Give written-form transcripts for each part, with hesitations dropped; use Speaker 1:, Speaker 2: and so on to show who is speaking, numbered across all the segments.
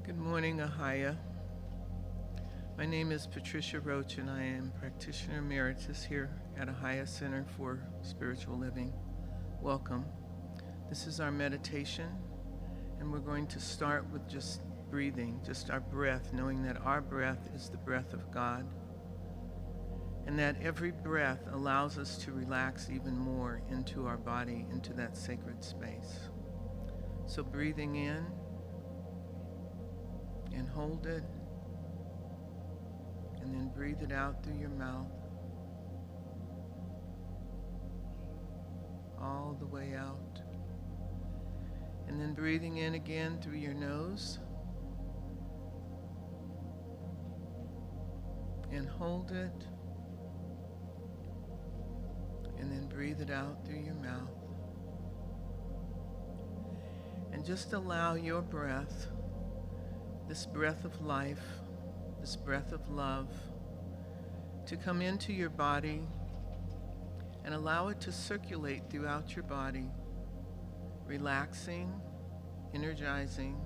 Speaker 1: Good morning, Ahiah. My name is Patricia Roach, and I am Practitioner Emeritus here at Ahiah Center for Spiritual Living. Welcome. This is our meditation, and we're going to start with just breathing, just our breath, knowing that our breath is the breath of God, and that every breath allows us to relax even more into our body, into that sacred space. So breathing in, and hold it, and then breathe it out through your mouth, all the way out, and then breathing in again through your nose, and hold it, and then breathe it out through your mouth, and just allow your breath, this breath of life, this breath of love, to come into your body and allow it to circulate throughout your body, relaxing, energizing,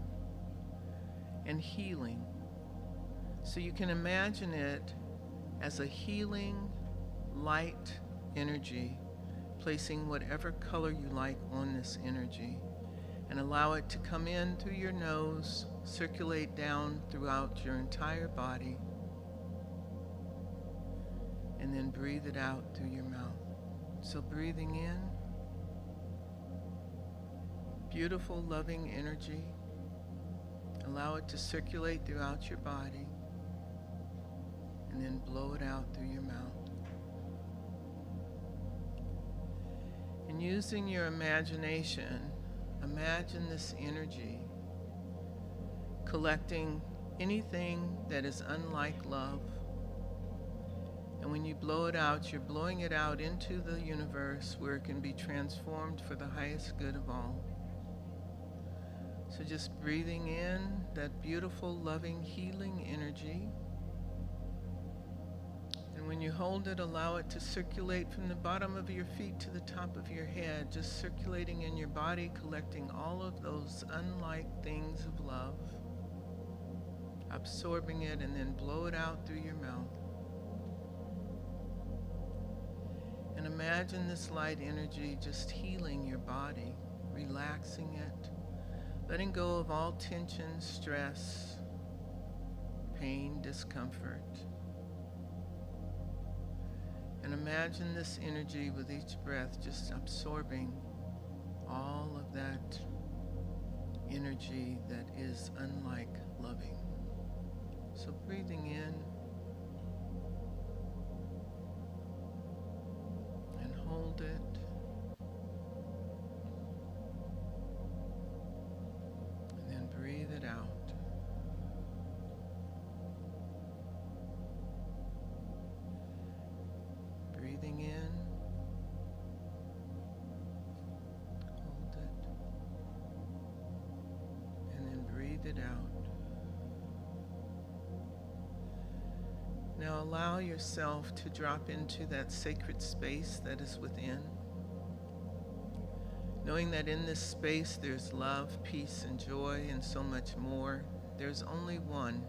Speaker 1: and healing. So you can imagine it as a healing, light energy, placing whatever color you like on this energy, and allow it to come in through your nose, circulate down throughout your entire body, and then breathe it out through your mouth. So breathing in, beautiful, loving energy. Allow it to circulate throughout your body, and then blow it out through your mouth. And using your imagination, imagine this energy collecting anything that is unlike love. And when you blow it out, you're blowing it out into the universe where it can be transformed for the highest good of all. So just breathing in that beautiful, loving, healing energy. And when you hold it, allow it to circulate from the bottom of your feet to the top of your head, just circulating in your body, collecting all of those unlike things of love, absorbing it, and then blow it out through your mouth. And imagine this light energy just healing your body, relaxing it, letting go of all tension, stress, pain, discomfort. And imagine this energy with each breath just absorbing all of that energy that is unlike loving. So breathing in and hold it, and then breathe it out. Breathing in, hold it, and then breathe it out. Now allow yourself to drop into that sacred space that is within, knowing that in this space there's love, peace, and joy, and so much more. There's only one,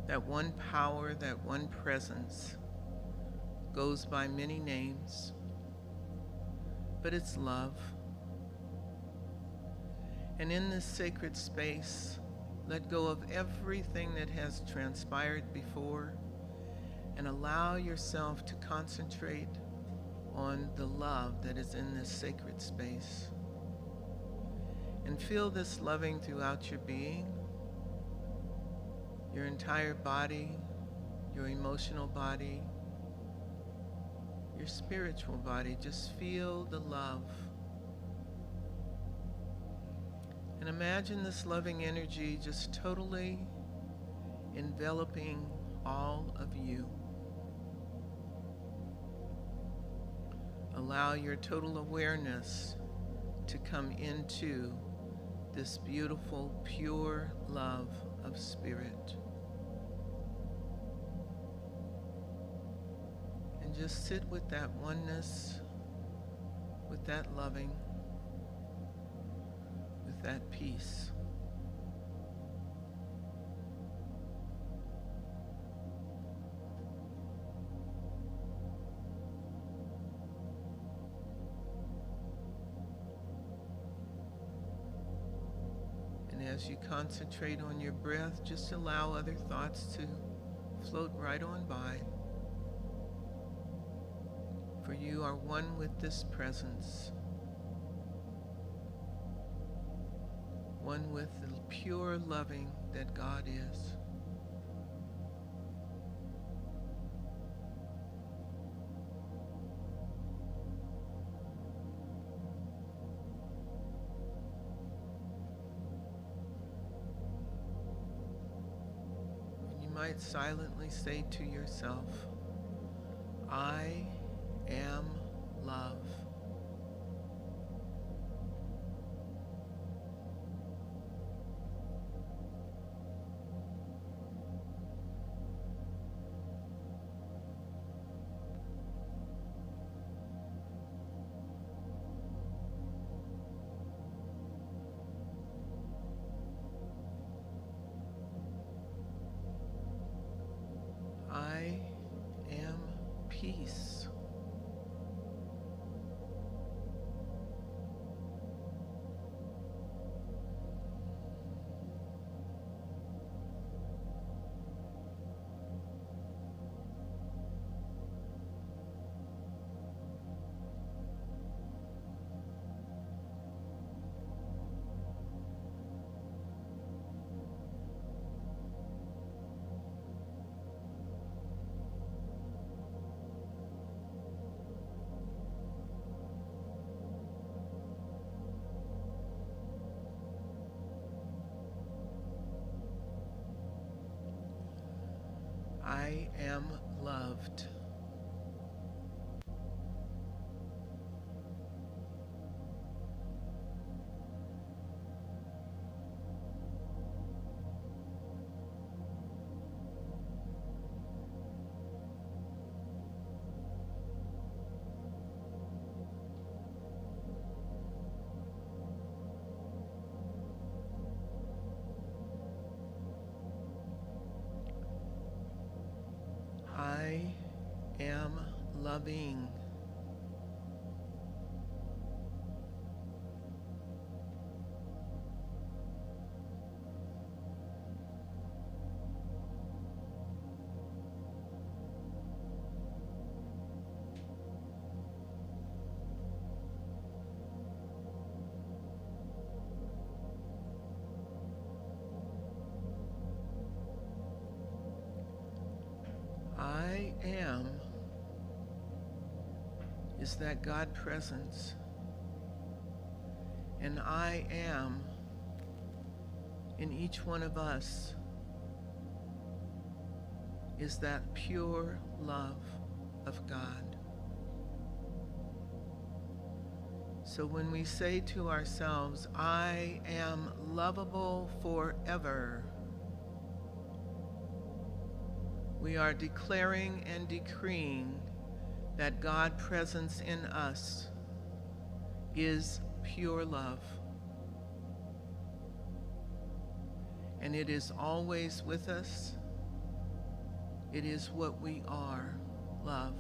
Speaker 1: that one power, that one presence, goes by many names, but it's love. And in this sacred space, let go of everything that has transpired before and allow yourself to concentrate on the love that is in this sacred space. And feel this loving throughout your being, your entire body, your emotional body, your spiritual body. Just feel the love. And imagine this loving energy just totally enveloping all of you. Allow your total awareness to come into this beautiful, pure love of spirit. And just sit with that oneness, with that loving, with that peace. as you concentrate on your breath, just allow other thoughts to float right on by. For you are one with this presence, one with the pure loving that God is. Might silently say to yourself, I am love. I am peace. I am loved. I am loving. I am is that God presence, and I am in each one of us is that pure love of God. So when we say to ourselves, I am lovable forever, we are declaring and decreeing that God presence in us is pure love. And it is always with us. It is what we are, love.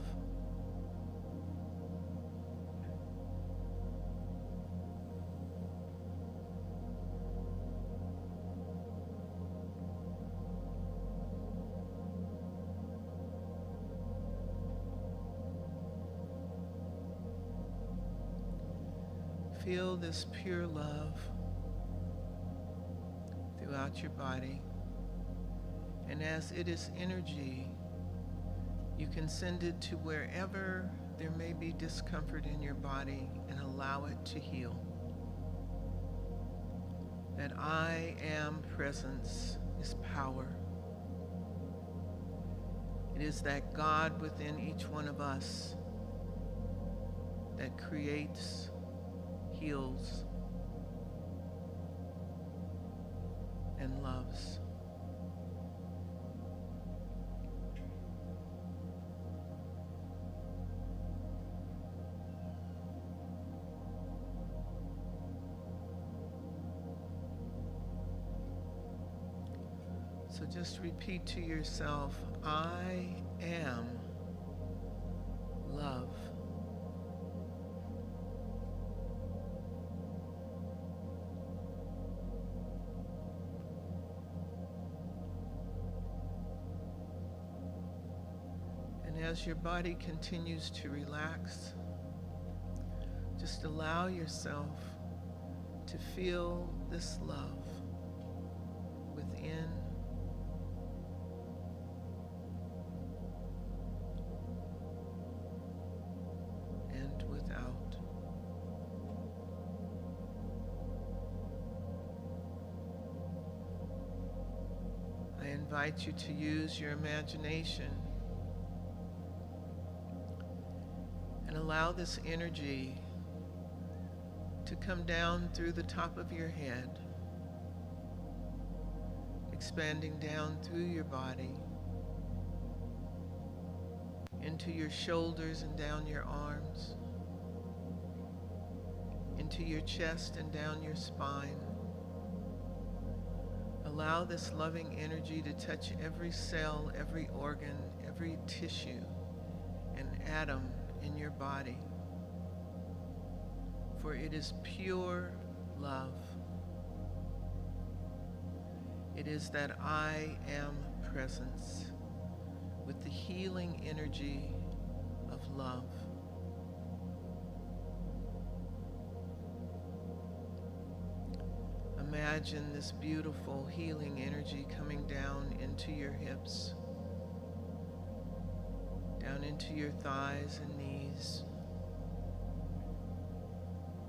Speaker 1: Feel this pure love throughout your body. And as it is energy, you can send it to wherever there may be discomfort in your body and allow it to heal. That I am presence is power. It is that God within each one of us that creates, heals, and loves. So just repeat to yourself, I am love. as your body continues to relax, just allow yourself to feel this love within and without. I invite you to use your imagination and allow this energy to come down through the top of your head, expanding down through your body, into your shoulders and down your arms, into your chest and down your spine. Allow this loving energy to touch every cell, every organ, every tissue and atom in your body. For it is pure love. It is that I am presence with the healing energy of love. Imagine this beautiful healing energy coming down into your hips, down into your thighs and knees.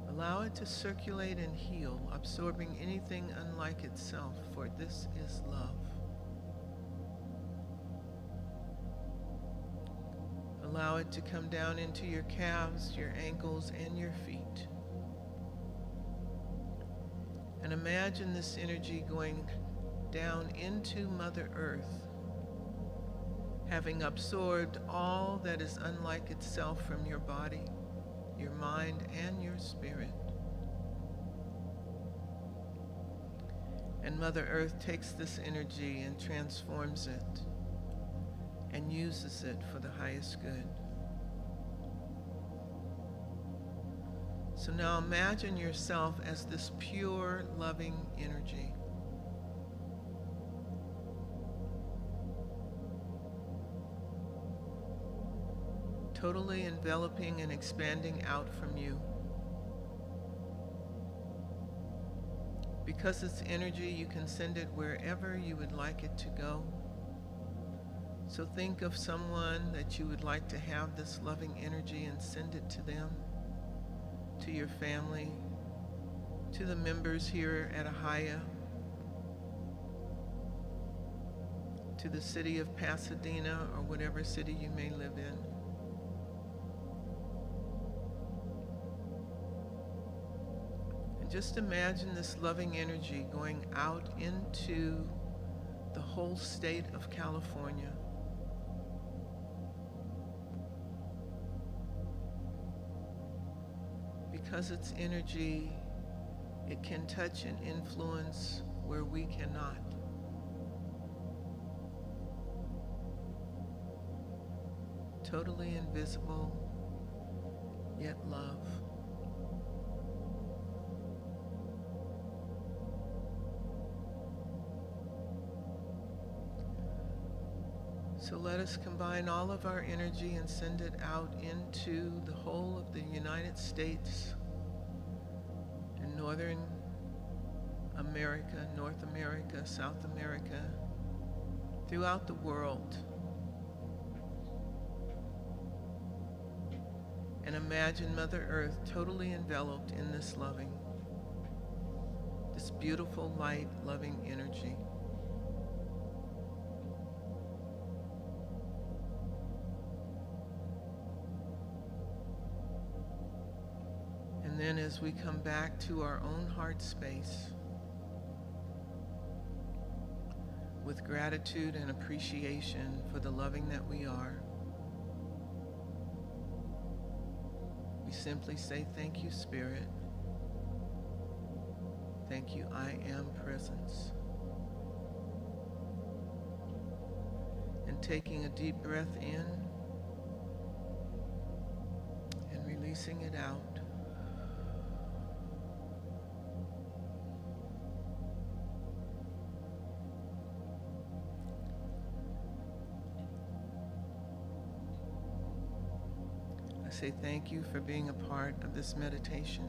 Speaker 1: Allow it to circulate and heal, absorbing anything unlike itself, for this is love. Allow it to come down into your calves, your ankles, and your feet. And imagine this energy going down into Mother Earth, having absorbed all that is unlike itself from your body, your mind, and your spirit. And Mother Earth takes this energy and transforms it and uses it for the highest good. So now imagine yourself as this pure, loving energy. Totally enveloping and expanding out from you. Because it's energy, you can send it wherever you would like it to go. So think of someone that you would like to have this loving energy and send it to them, to your family, to the members here at Ahiah, to the city of Pasadena or whatever city you may live in. And just imagine this loving energy going out into the whole state of California. Because it's energy, it can touch and influence where we cannot. Totally invisible, yet love. So let us combine all of our energy and send it out into the whole of the United States and Northern America, North America, South America, throughout the world. And imagine Mother Earth totally enveloped in this loving, this beautiful, light, loving energy. And then as we come back to our own heart space, with gratitude and appreciation for the loving that we are, we simply say, thank you, Spirit. Thank you, I am presence. And taking a deep breath in and releasing it out. say thank you for being a part of this meditation.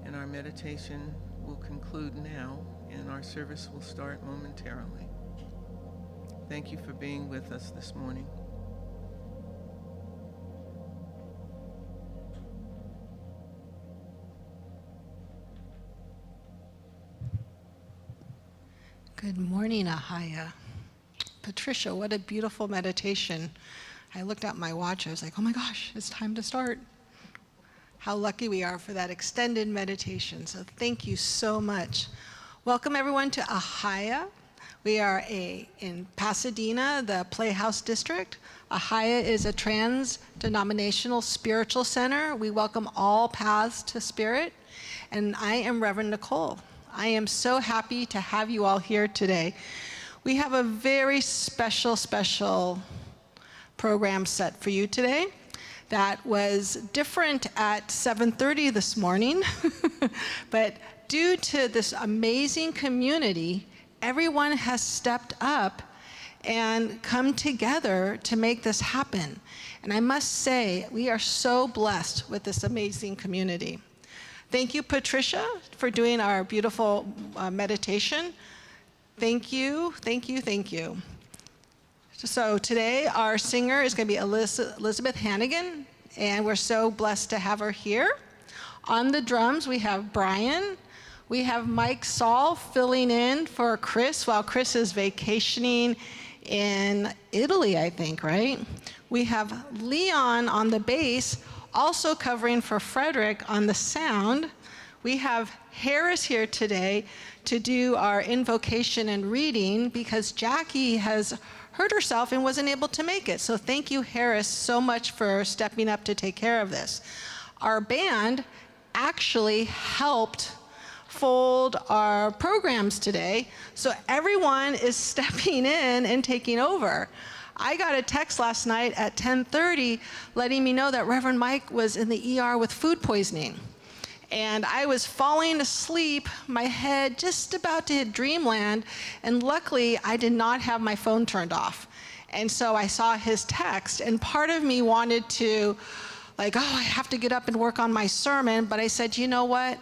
Speaker 1: And our meditation will conclude now, and our service will start momentarily. Thank you for being with us this morning.
Speaker 2: Good morning, Ahiah. Patricia, what a beautiful meditation. I looked at my watch. I was like, oh my gosh, it's time to start. How lucky we are for that extended meditation. So thank you so much. Welcome everyone to Ahiah. We are in Pasadena, the Playhouse District. Ahiah is a trans-denominational spiritual center. We welcome all paths to spirit. And I am Reverend Nicole. I am so happy to have you all here today. We have a very special program set for you today that was different at 7:30 this morning, but due to this amazing community, everyone has stepped up and come together to make this happen. And I must say, we are so blessed with this amazing community. Thank you, Patricia, for doing our beautiful meditation. Thank you, thank you, thank you. So today our singer is going to be Elizabeth Hangan, and we're so blessed to have her here. On the drums we have Brian. We have Mike Saul filling in for Chris while Chris is vacationing in Italy, I think, right? We have Leon on the bass, also covering for Frederick on the sound. We have Harris here today to do our invocation and reading because Jackie has hurt herself and wasn't able to make it. So thank you, Harris, so much for stepping up to take care of this. Our band actually helped fold our programs today, so everyone is stepping in and taking over. I got a text last night at 10:30 letting me know that Reverend Mike was in the ER with food poisoning. And I was falling asleep, my head just about to hit dreamland, and luckily I did not have my phone turned off. And so I saw his text, and part of me wanted to, like, oh, I have to get up and work on my sermon, but I said, you know what?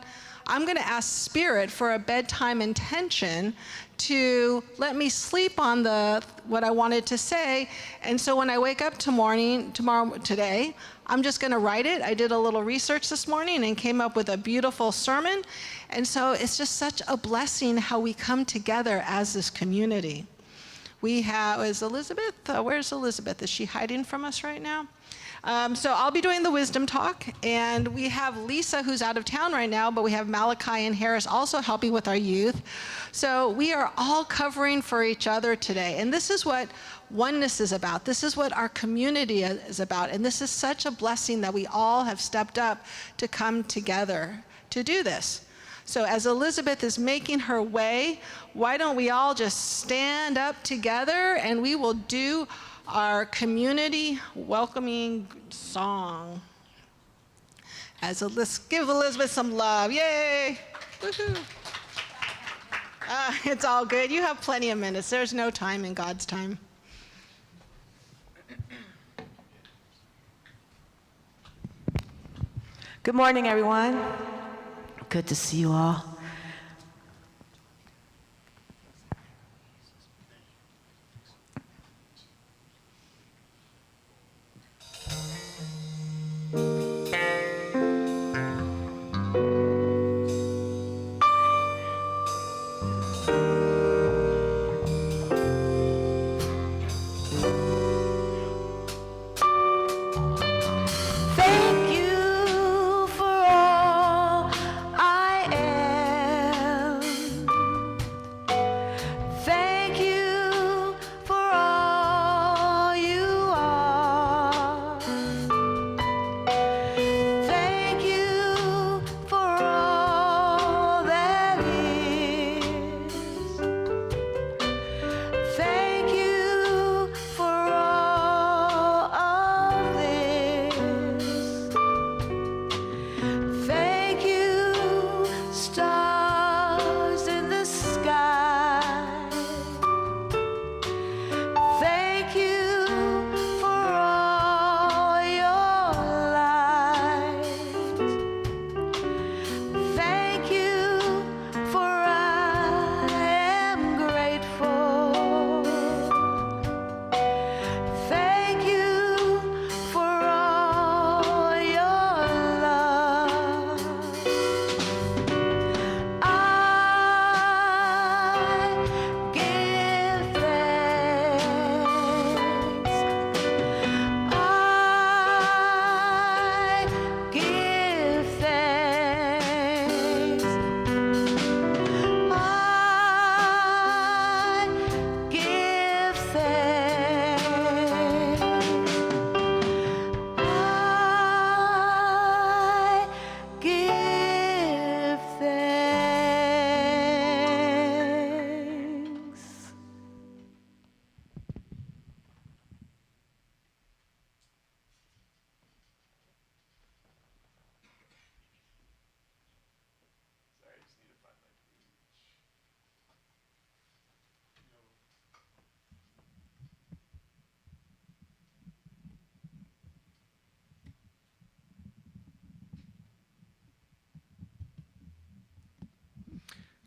Speaker 2: I'm gonna ask Spirit for a bedtime intention to let me sleep on what I wanted to say. And so when I wake up today, I'm just gonna write it. I did a little research this morning and came up with a beautiful sermon. And so it's just such a blessing how we come together as this community. Is Elizabeth, where's Elizabeth? Is she hiding from us right now? So I'll be doing the wisdom talk, and we have Lisa who's out of town right now, but we have Malachi and Harris also helping with our youth. So we are all covering for each other today, and this is what oneness is about. This is what our community is about, and this is such a blessing that we all have stepped up to come together to do this. So as Elizabeth is making her way, why don't we all just stand up together and we will do our community welcoming song. Let's give Elizabeth some love. Yay! Woohoo! It's all good. You have plenty of minutes. There's no time in God's time.
Speaker 3: Good morning, everyone. Good to see you all.
Speaker 4: Thank you for all I am.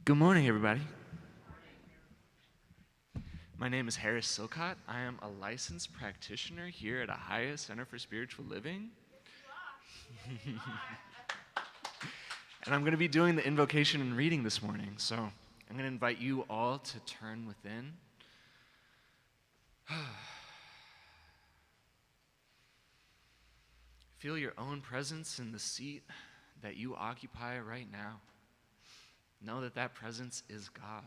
Speaker 4: Good morning, everybody. My name is Harris Silcott. I am a licensed practitioner here at Ahiah Center for Spiritual Living. And I'm going to be doing the invocation and reading this morning. So I'm going to invite you all to turn within. Feel your own presence in the seat that you occupy right now. Know that that presence is God.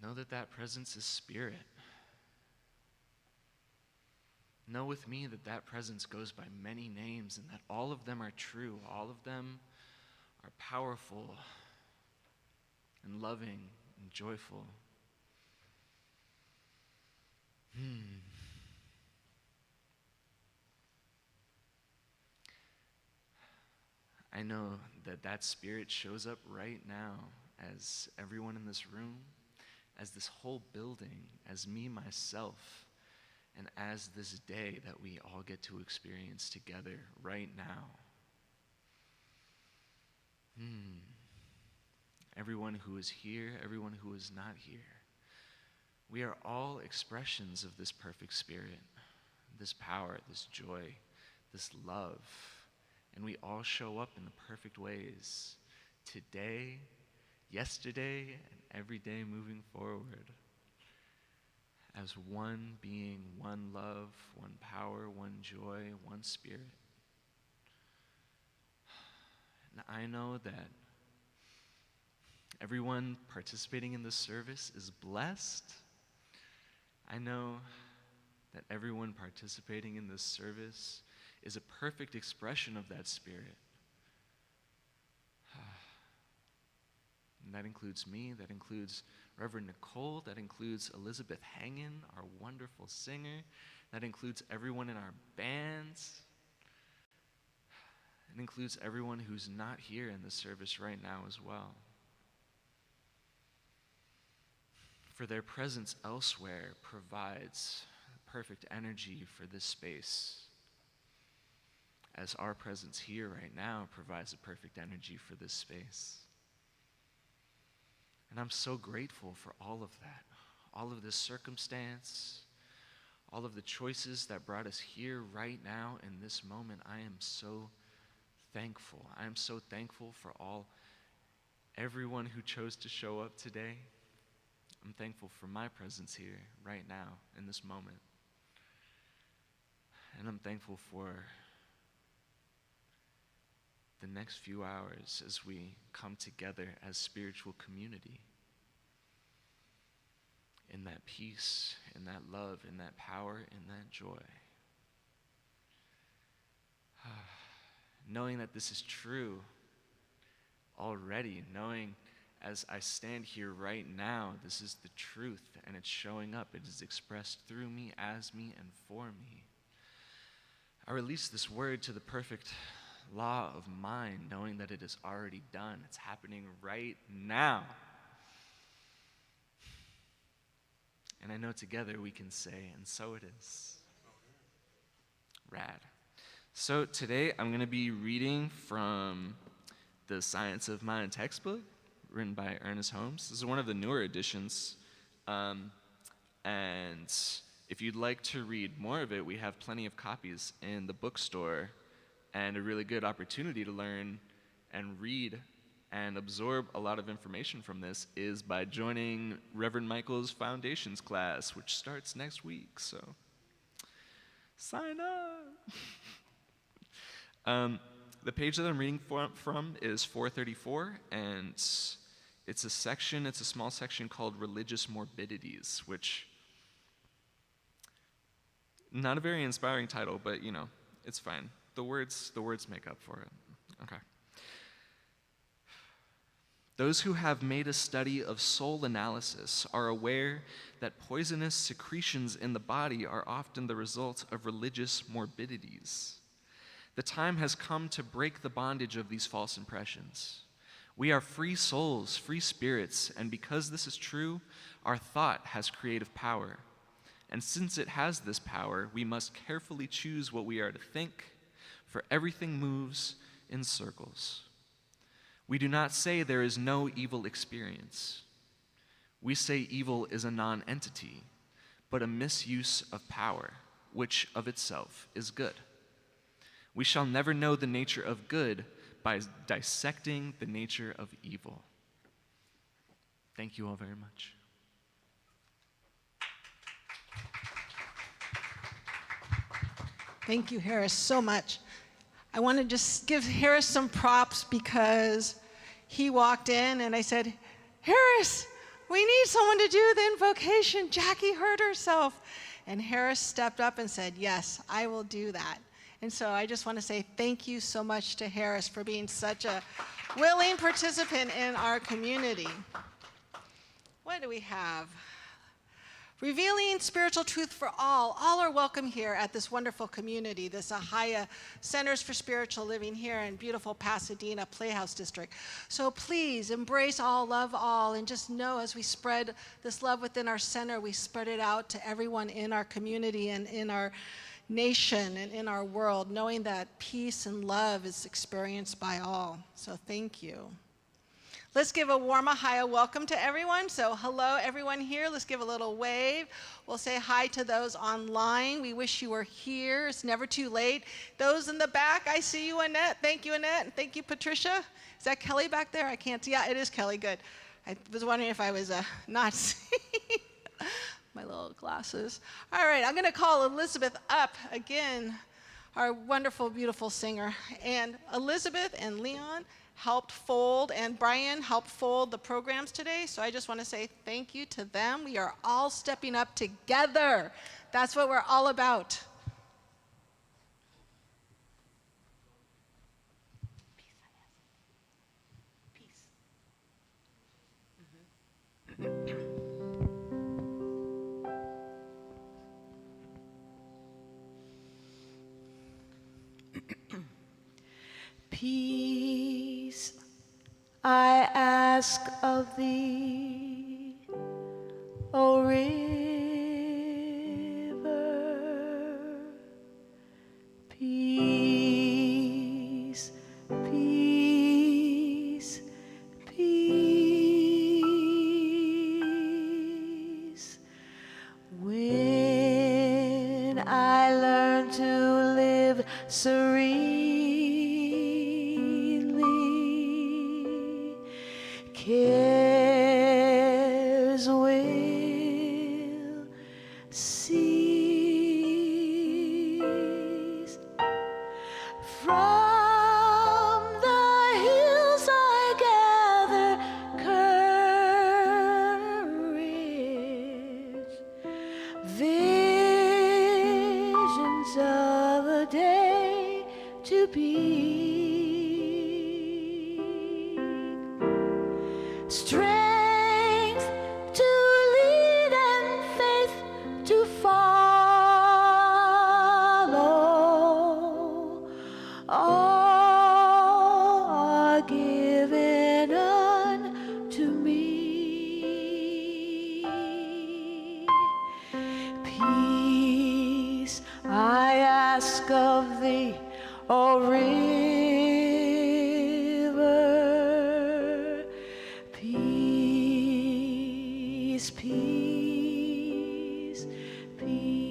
Speaker 4: Know that that presence is Spirit. Know with me that that presence goes by many names and that all of them are true. All of them are powerful and loving and joyful. I know that that Spirit shows up right now as everyone in this room, as this whole building, as me, myself, and as this day that we all get to experience together right now. Everyone who is here, everyone who is not here, we are all expressions of this perfect Spirit, this power, this joy, this love. And we all show up in the perfect ways today, yesterday, and every day moving forward as one being, one love, one power, one joy, one Spirit. And I know that everyone participating in this service is blessed. I know that everyone participating in this service is a perfect expression of that Spirit. And that includes me, that includes Reverend Nicole, that includes Elizabeth Hangan, our wonderful singer, that includes everyone in our bands. It includes everyone who's not here in the service right now as well. For their presence elsewhere provides perfect energy for this space, as our presence here right now provides a perfect energy for this space. And I'm so grateful for all of that, all of this circumstance, all of the choices that brought us here right now in this moment. I am so thankful. I am so thankful for everyone who chose to show up today. I'm thankful for my presence here right now in this moment. And I'm thankful for the next few hours as we come together as spiritual community in that peace, in that love, in that power, in that joy. Knowing that this is true already, knowing as I stand here right now, this is the truth and it's showing up. It is expressed through me, as me, and for me. I release this word to the perfect law of mind, knowing that it is already done. It's happening right now. And I know together we can say, and so it is. Rad. So today I'm going to be reading from the Science of Mind textbook, written by Ernest Holmes. This is one of the newer editions. And if you'd like to read more of it, we have plenty of copies in the bookstore. And a really good opportunity to learn and read and absorb a lot of information from this is by joining Reverend Michael's Foundations class, which starts next week. So sign up. The page that I'm reading from is 434, and it's a small section called Religious Morbidities, which, not a very inspiring title, but it's fine. The words make up for it. Okay. Those who have made a study of soul analysis are aware that poisonous secretions in the body are often the result of religious morbidities. The time has come to break the bondage of these false impressions. We are free souls, free spirits, and because this is true, our thought has creative power. And since it has this power, we must carefully choose what we are to think, for everything moves in circles. We do not say there is no evil experience. We say evil is a non-entity, but a misuse of power, which of itself is good. We shall never know the nature of good by dissecting the nature of evil. Thank you all very much.
Speaker 2: Thank you, Harris, so much. I want to just give Harris some props because he walked in and I said, Harris, we need someone to do the invocation. Jackie hurt herself. And Harris stepped up and said, yes, I will do that. And so I just want to say thank you so much to Harris for being such a willing participant in our community. What do we have? Revealing spiritual truth for all. All are welcome here at this wonderful community, this Ahiah Centers for Spiritual Living here in beautiful Pasadena Playhouse District. So please embrace all, love all, and just know as we spread this love within our center, we spread it out to everyone in our community and in our nation and in our world, knowing that peace and love is experienced by all. So thank you. Let's give a warm Ahiah welcome to everyone. So hello, everyone here. Let's give a little wave. We'll say hi to those online. We wish you were here. It's never too late. Those in the back, I see you, Annette. Thank you, Annette. Thank you, Patricia. Is that Kelly back there? I can't see. Yeah, it is Kelly. Good. I was wondering if I was not seeing my little glasses. All right, I'm going to call Elizabeth up again, our wonderful, beautiful singer. And Elizabeth and Leon helped fold, and Brian helped fold the programs today. So I just want to say thank you to them. We are all stepping up together. That's what we're all about.
Speaker 3: Peace I ask of thee, O river. Peace, peace, peace. When I learn to live serenely, cares will cease. From the hills I gather courage, visions of a day to be. Strength to lead and faith to follow. All are given unto me. Peace I ask of thee, O river. Peace, peace, peace.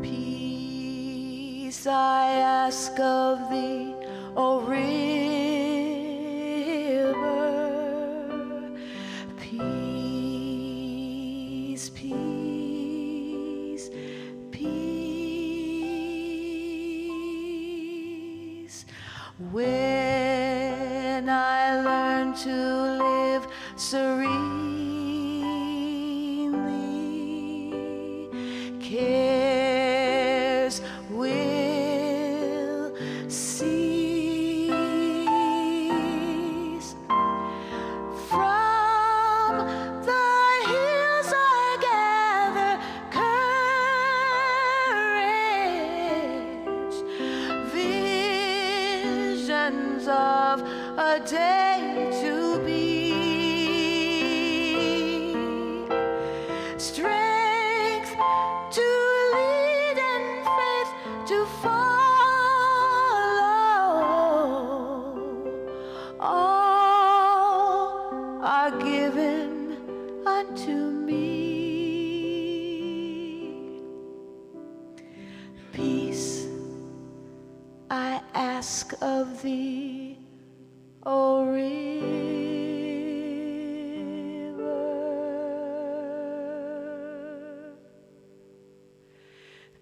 Speaker 3: Peace I ask of thee, O river. Peace, peace, peace. When I learn to live serenely, day to be. Strength to lead and faith to follow. All are given unto me. Peace I ask of thee, O river.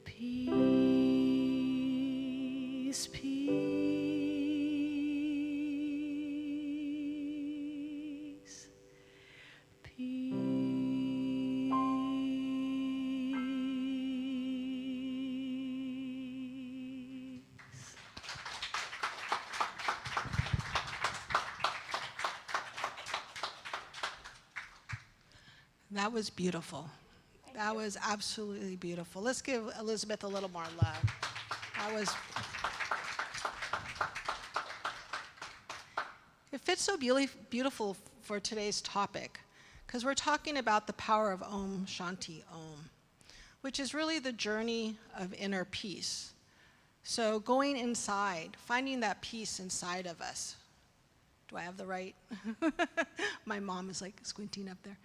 Speaker 3: Peace, peace, peace.
Speaker 2: That was beautiful. That was absolutely beautiful. Let's give Elizabeth a little more love. That was. It fits so beautiful for today's topic, because we're talking about the power of Om Shanti Om, which is really the journey of inner peace. So going inside, finding that peace inside of us. Do I have the right? My mom is like squinting up there.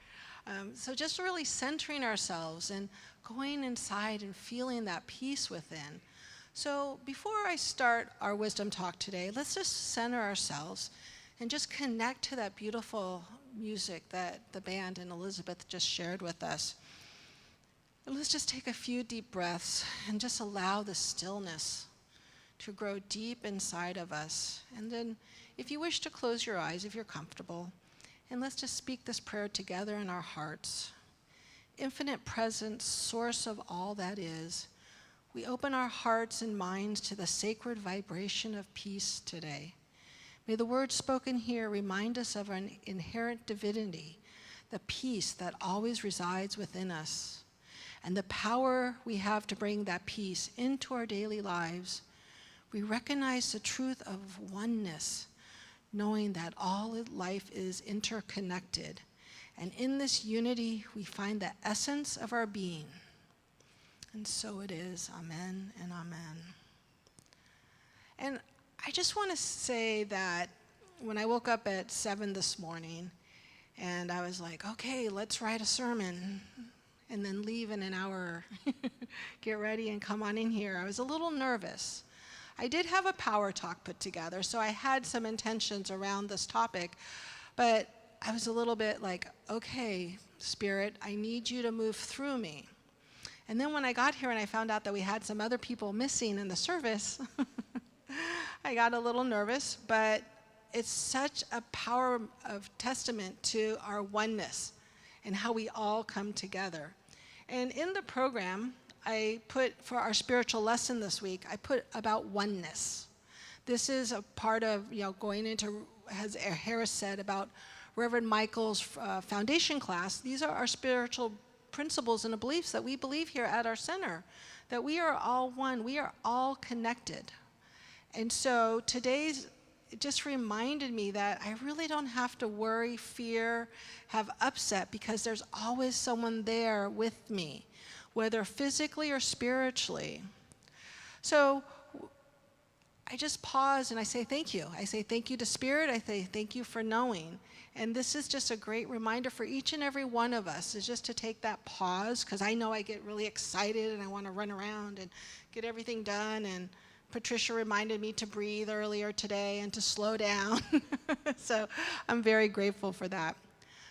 Speaker 2: So just really centering ourselves and going inside and feeling that peace within. So before I start our wisdom talk today, let's just center ourselves and just connect to that beautiful music that the band and Elizabeth just shared with us. And let's just take a few deep breaths and just allow the stillness to grow deep inside of us. And then if you wish to close your eyes, if you're comfortable, and let's just speak this prayer together in our hearts. Infinite presence, source of all that is, we open our hearts and minds to the sacred vibration of peace today. May the words spoken here remind us of an inherent divinity, the peace that always resides within us, and the power we have to bring that peace into our daily lives. We recognize the truth of oneness, knowing that all life is interconnected. And in this unity, we find the essence of our being. And so it is. Amen and amen. And I just want to say that when I woke up at 7 this morning, and I was like, okay, let's write a sermon, and then leave in an hour, get ready and come on in here. I was a little nervous. I did have a power talk put together, so I had some intentions around this topic, but I was a little bit like, okay, Spirit, I need you to move through me. And then when I got here and I found out that we had some other people missing in the service, I got a little nervous, but it's such a power of testament to our oneness and how we all come together. And in the program, I put, for our spiritual lesson this week, I put about oneness. This is a part of, going into, as Harris said, about Reverend Michael's foundation class. These are our spiritual principles and beliefs that we believe here at our center, that we are all one, we are all connected. And so today's, it just reminded me that I really don't have to worry, fear, have upset, because there's always someone there with me, whether physically or spiritually. So I just pause and I say thank you. I say thank you to Spirit. I say thank you for knowing. And this is just a great reminder for each and every one of us, is just to take that pause, because I know I get really excited and I want to run around and get everything done. And Patricia reminded me to breathe earlier today and to slow down. So I'm very grateful for that.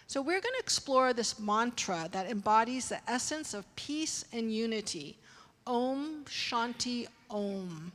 Speaker 2: So we're going to explore this mantra that embodies the essence of peace and unity. Om Shanti Om.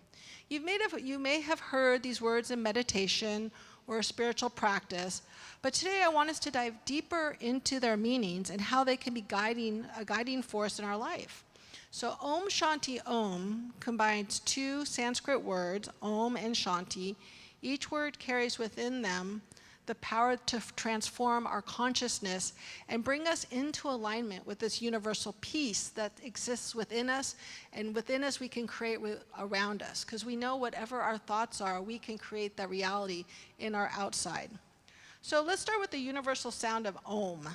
Speaker 2: You may have heard these words in meditation or a spiritual practice, but today I want us to dive deeper into their meanings and how they can be a guiding force in our life. So Om Shanti Om combines two Sanskrit words, Om and Shanti. Each word carries within them the power to transform our consciousness and bring us into alignment with this universal peace that exists within us, and within us we can create around us, because we know whatever our thoughts are, we can create that reality in our outside. So let's start with the universal sound of Om.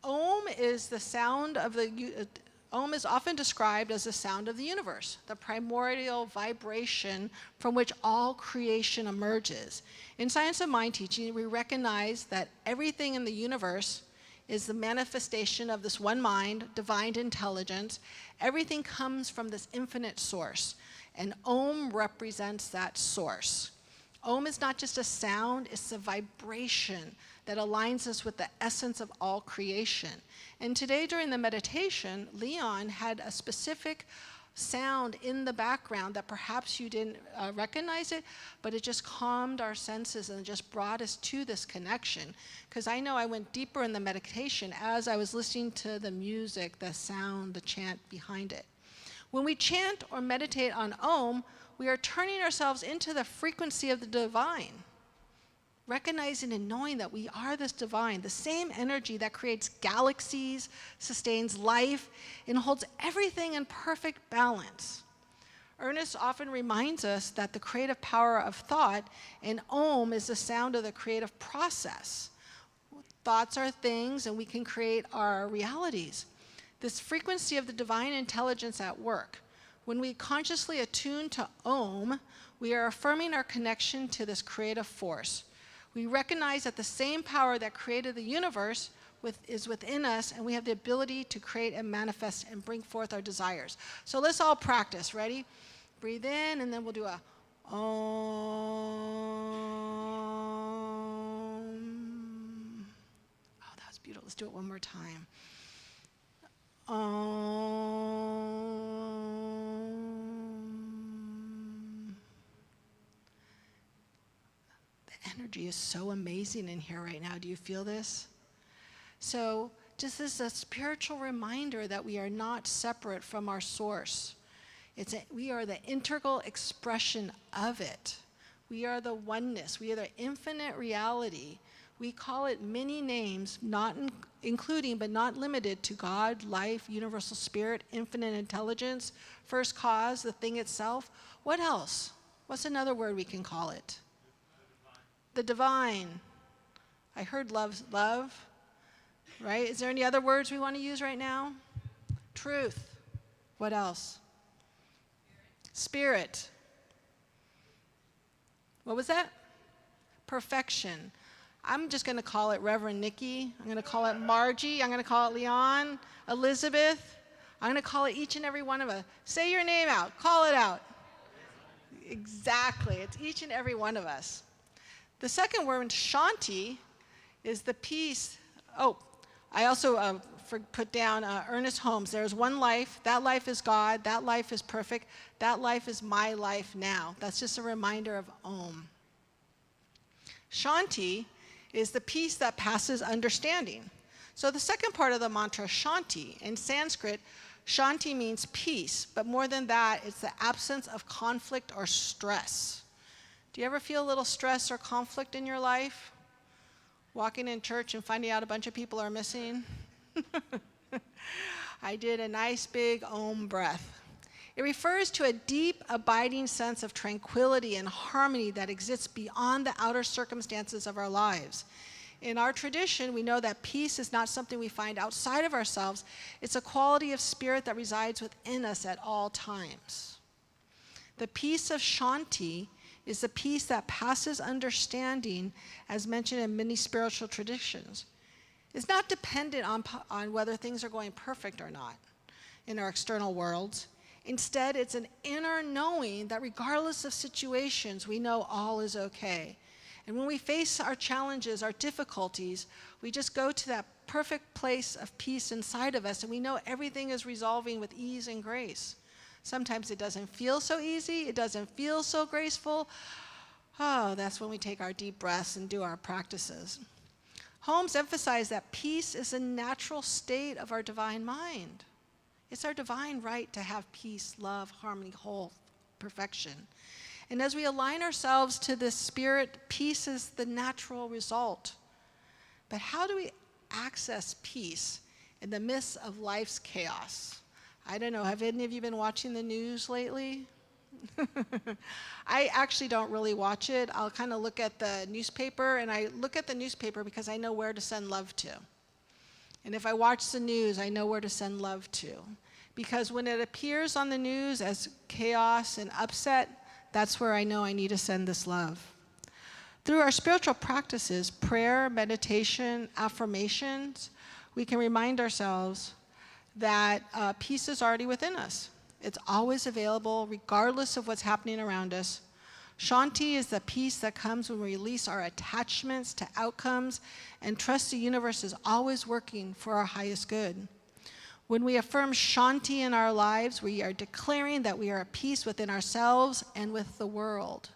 Speaker 2: Om is the sound of the Om is often described as the sound of the universe, the primordial vibration from which all creation emerges. In Science of Mind teaching, we recognize that everything in the universe is the manifestation of this one mind, divine intelligence. Everything comes from this infinite source, and Om represents that source. Om is not just a sound, it's a vibration that aligns us with the essence of all creation. And today during the meditation, Leon had a specific sound in the background that perhaps you didn't recognize it, but it just calmed our senses and just brought us to this connection. Because I know I went deeper in the meditation as I was listening to the music, the sound, the chant behind it. When we chant or meditate on Om, we are turning ourselves into the frequency of the divine, recognizing and knowing that we are this divine, the same energy that creates galaxies, sustains life, and holds everything in perfect balance. Ernest often reminds us that the creative power of thought, and Om is the sound of the creative process. Thoughts are things, and we can create our realities. This frequency of the divine intelligence at work. When we consciously attune to Om, we are affirming our connection to this creative force. We recognize that the same power that created the universe is within us, and we have the ability to create and manifest and bring forth our desires. So let's all practice. Ready? Breathe in, and then we'll do a Om. Oh, that was beautiful. Let's do it one more time. The energy is so amazing in here right now. Do you feel this? So just as a spiritual reminder that we are not separate from our source. We are the integral expression of it. We are the oneness. We are the infinite reality. We call it many names, not including but not limited to God, life, universal spirit, infinite intelligence, first cause, the thing itself. What else? What's another word we can call it? The divine. I heard love, right? Is there any other words we want to use right now? Truth. What else? Spirit. What was that? Perfection. I'm just going to call it Reverend Nikki. I'm going to call it Margie. I'm going to call it Leon, Elizabeth. I'm going to call it each and every one of us. Say your name out. Call it out. Exactly. It's each and every one of us. The second word, Shanti, is the peace. Oh, I also put down Ernest Holmes. There's one life. That life is God. That life is perfect. That life is my life now. That's just a reminder of Om. Shanti is the peace that passes understanding. So the second part of the mantra, Shanti, in Sanskrit, Shanti means peace, but more than that, it's the absence of conflict or stress. Do you ever feel a little stress or conflict in your life? Walking in church and finding out a bunch of people are missing? I did a nice big Om breath. It refers to a deep, abiding sense of tranquility and harmony that exists beyond the outer circumstances of our lives. In our tradition, we know that peace is not something we find outside of ourselves. It's a quality of spirit that resides within us at all times. The peace of Shanti is the peace that passes understanding, as mentioned in many spiritual traditions. It's not dependent on whether things are going perfect or not in our external worlds. Instead, it's an inner knowing that regardless of situations, we know all is okay. And when we face our challenges, our difficulties, we just go to that perfect place of peace inside of us, and we know everything is resolving with ease and grace. Sometimes it doesn't feel so easy, it doesn't feel so graceful. Oh, that's when we take our deep breaths and do our practices. Holmes emphasized that peace is a natural state of our divine mind. It's our divine right to have peace, love, harmony, whole, perfection. And as we align ourselves to this spirit, peace is the natural result. But how do we access peace in the midst of life's chaos? I don't know, have any of you been watching the news lately? I actually don't really watch it. I'll kind of look at the newspaper, and I look at the newspaper because I know where to send love to. And if I watch the news, I know where to send love to. Because when it appears on the news as chaos and upset, that's where I know I need to send this love. Through our spiritual practices, prayer, meditation, affirmations, we can remind ourselves that peace is already within us. It's always available, regardless of what's happening around us. Shanti is the peace that comes when we release our attachments to outcomes and trust the universe is always working for our highest good. When we affirm Shanti in our lives, we are declaring that we are at peace within ourselves and with the world.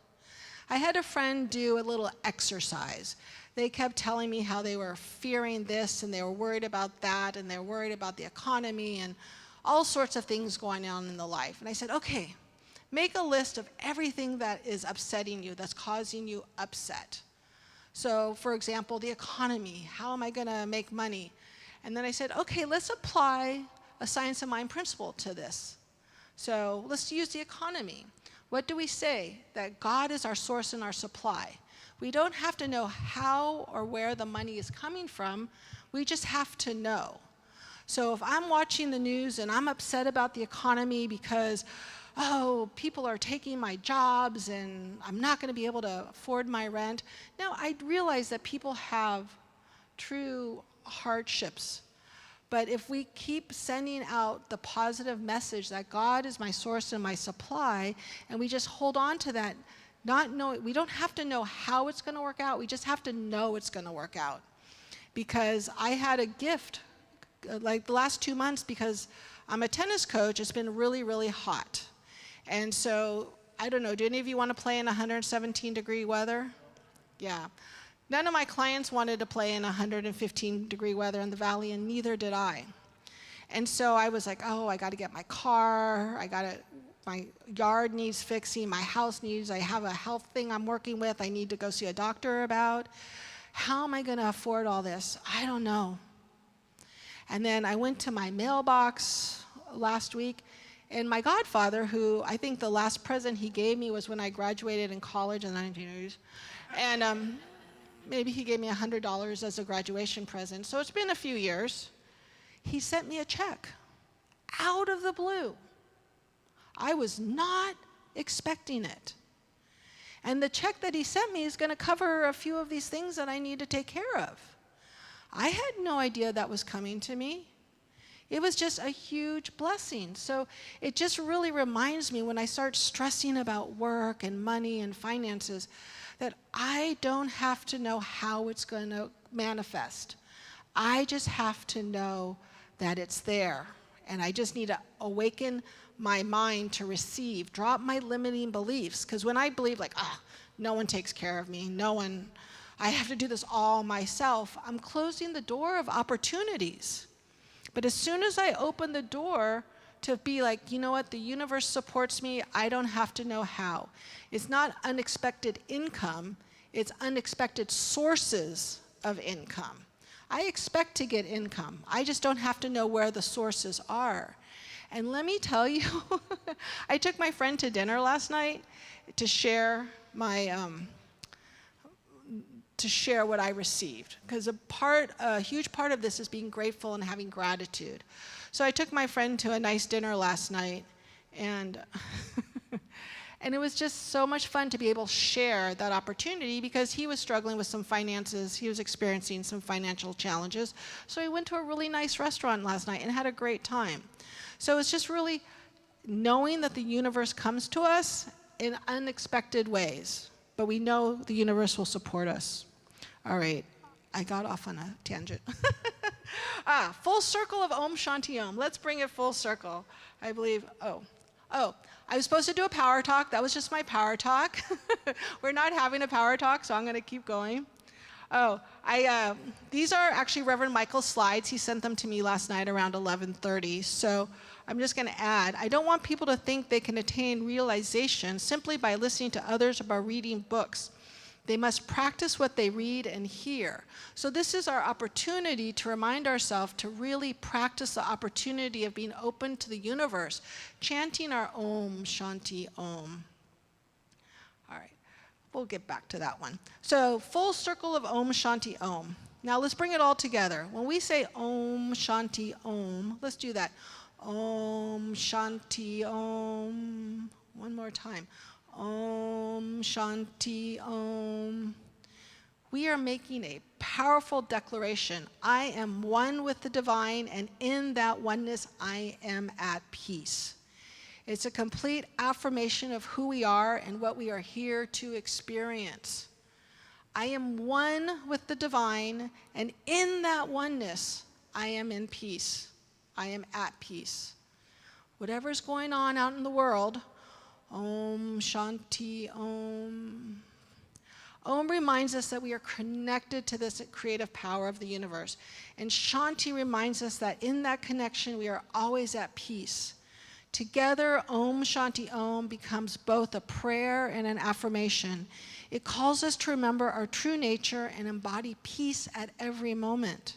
Speaker 2: I had a friend do a little exercise. They kept telling me how they were fearing this, and they were worried about that, and they were worried about the economy, and all sorts of things going on in the life. And I said, okay, make a list of everything that is upsetting you, that's causing you upset. So, for example, the economy. How am I going to make money? And then I said, okay, let's apply a science of mind principle to this. So let's use the economy. What do we say? That God is our source and our supply. We don't have to know how or where the money is coming from. We just have to know. So if I'm watching the news and I'm upset about the economy because, oh, people are taking my jobs and I'm not going to be able to afford my rent. Now, I realize that people have true hardships. But if we keep sending out the positive message that God is my source and my supply, and we just hold on to that, not knowing, we don't have to know how it's going to work out. We just have to know it's going to work out. Because I had a gift like the last 2 months, because I'm a tennis coach, it's been really, really hot. And so, I don't know, do any of you want to play in 117-degree weather? Yeah. None of my clients wanted to play in 115-degree weather in the valley, and neither did I. And so I was like, oh, I got to get my car, my yard needs fixing, my house needs, I have a health thing I'm working with, I need to go see a doctor about. How am I going to afford all this? I don't know. And then I went to my mailbox last week, and my godfather, who I think the last present he gave me was when I graduated in college in the 1980s, and maybe he gave me $100 as a graduation present. So it's been a few years. He sent me a check out of the blue. I was not expecting it. And the check that he sent me is going to cover a few of these things that I need to take care of. I had no idea that was coming to me. It was just a huge blessing. So it just really reminds me when I start stressing about work and money and finances that I don't have to know how it's going to manifest. I just have to know that it's there. And I just need to awaken my mind to receive, drop my limiting beliefs. Because when I believe like, no one takes care of me, I have to do this all myself, I'm closing the door of opportunities. But as soon as I open the door to be like, you know what, the universe supports me, I don't have to know how. It's not unexpected income, it's unexpected sources of income. I expect to get income. I just don't have to know where the sources are. And let me tell you, I took my friend to dinner last night to share what I received. Because a huge part of this is being grateful and having gratitude. So I took my friend to a nice dinner last night, and and it was just so much fun to be able to share that opportunity because he was struggling with some finances. He was experiencing some financial challenges. So we went to a really nice restaurant last night and had a great time. So it's just really knowing that the universe comes to us in unexpected ways, but we know the universe will support us. All right, I got off on a tangent. Full circle of Om Shanti Om. Let's bring it full circle. I believe, I was supposed to do a power talk. That was just my power talk. We're not having a power talk, so I'm going to keep going. These are actually Reverend Michael's slides. He sent them to me last night around 11:30. So I'm just going to add, I don't want people to think they can attain realization simply by listening to others or by reading books. They must practice what they read and hear. So this is our opportunity to remind ourselves to really practice the opportunity of being open to the universe, chanting our Om Shanti Om. All right, we'll get back to that one. So full circle of Om Shanti Om. Now let's bring it all together. When we say Om Shanti Om, let's do that. Om Shanti Om. One more time. Om Shanti Om. We are making a powerful declaration. I am one with the divine, and in that oneness, I am at peace. It's a complete affirmation of who we are and what we are here to experience. I am one with the divine, and in that oneness, I am in peace. I am at peace. Whatever's going on out in the world, Om Shanti Om. Om reminds us that we are connected to this creative power of the universe. And Shanti reminds us that in that connection, we are always at peace. Together, Om Shanti Om becomes both a prayer and an affirmation. It calls us to remember our true nature and embody peace at every moment.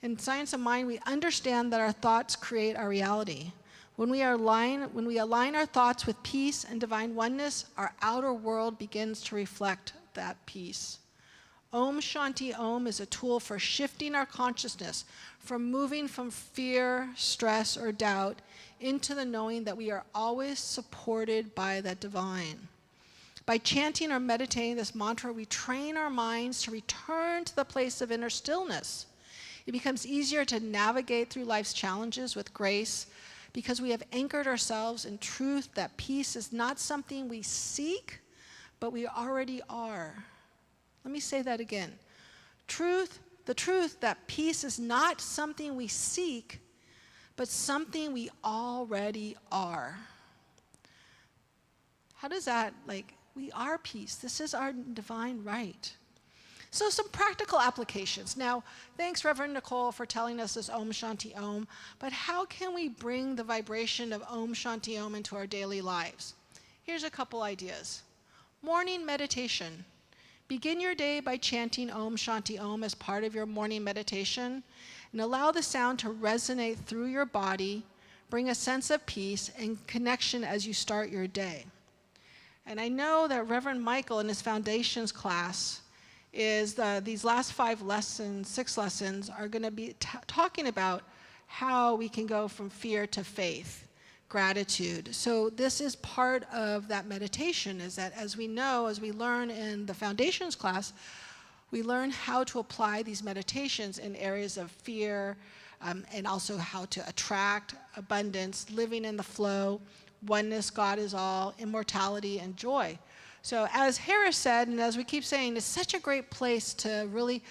Speaker 2: In Science of Mind, we understand that our thoughts create our reality. When we align our thoughts with peace and divine oneness, our outer world begins to reflect that peace. Om Shanti Om is a tool for shifting our consciousness from moving from fear, stress, or doubt into the knowing that we are always supported by the divine. By chanting or meditating this mantra, we train our minds to return to the place of inner stillness. It becomes easier to navigate through life's challenges with grace because we have anchored ourselves in truth that peace is not something we seek, but we already are. Let me say that again. The truth that peace is not something we seek, but something we already are. How does that, we are peace. This is our divine right. So some practical applications. Now, thanks, Reverend Nicole, for telling us this Om Shanti Om, but how can we bring the vibration of Om Shanti Om into our daily lives? Here's a couple ideas. Morning meditation. Begin your day by chanting Om Shanti Om as part of your morning meditation, and allow the sound to resonate through your body, bring a sense of peace and connection as you start your day. And I know that Reverend Michael in his foundations class these last 6 lessons are going to be talking about how we can go from fear to faith, gratitude. So this is part of that meditation, is that as we learn in the foundations class, we learn how to apply these meditations in areas of fear, and also how to attract abundance, living in the flow, oneness, God is all, immortality, and joy. So as Harris said, and as we keep saying, it's such a great place to really,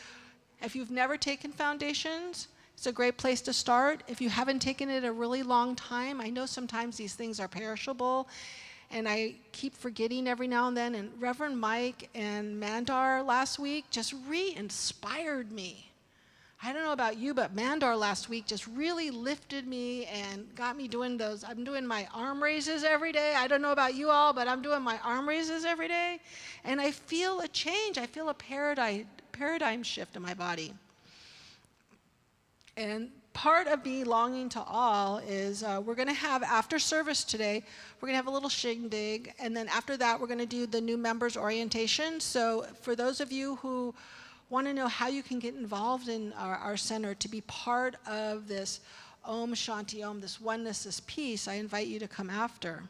Speaker 2: if you've never taken foundations, it's a great place to start. If you haven't taken it a really long time, I know sometimes these things are perishable, and I keep forgetting every now and then, and Reverend Mike and Mandar last week just re-inspired me. I don't know about you, but Mandar last week just really lifted me and got me doing those. I'm doing my arm raises every day. I don't know about you all, but I'm doing my arm raises every day. And I feel a change. I feel a paradigm shift in my body. And part of belonging to all is we're going to have, after service today, we're going to have a little shindig. And then after that, we're going to do the new members orientation. So for those of you who want to know how you can get involved in our center to be part of this Om Shanti Om, this oneness, this peace, I invite you to come after.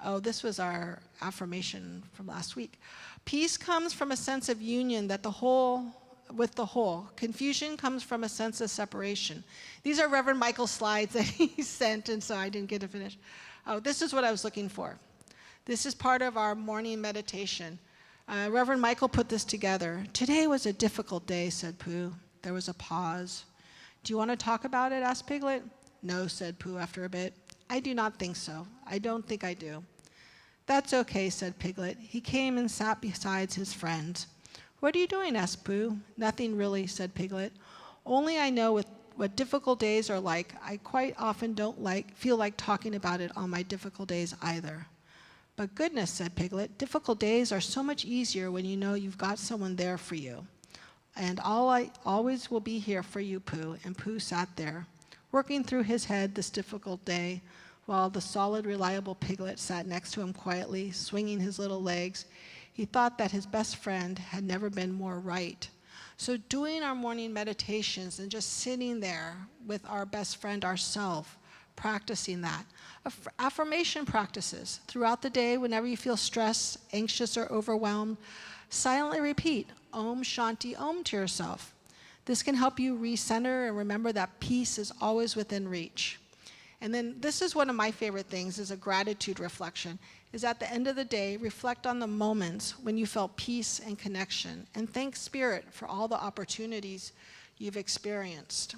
Speaker 2: Oh, this was our affirmation from last week. Peace comes from a sense of union with the whole. Confusion comes from a sense of separation. These are Reverend Michael's slides that he sent, and so I didn't get to finish. Oh, this is what I was looking for. This is part of our morning meditation. Reverend Michael put this together. Today was a difficult day, said Pooh. There was a pause. Do you want to talk about it, asked Piglet. No, said Pooh after a bit. I do not think so. I don't think I do. That's okay, said Piglet. He came and sat beside his friend. "What are you doing?" asked Pooh. "Nothing really," said Piglet. "Only I know what difficult days are like. I quite often don't feel like talking about it on my difficult days either." "But goodness," said Piglet, "difficult days are so much easier when you know you've got someone there for you. And I always will be here for you, Pooh." And Pooh sat there, working through his head this difficult day, while the solid, reliable Piglet sat next to him quietly, swinging his little legs. He thought that his best friend had never been more right. So doing our morning meditations and just sitting there with our best friend ourselves, practicing that. Affirmation practices. Throughout the day, whenever you feel stressed, anxious, or overwhelmed, silently repeat Om Shanti Om to yourself. This can help you recenter and remember that peace is always within reach. And then this is one of my favorite things, is a gratitude reflection, is at the end of the day, reflect on the moments when you felt peace and connection, and thank Spirit for all the opportunities you've experienced.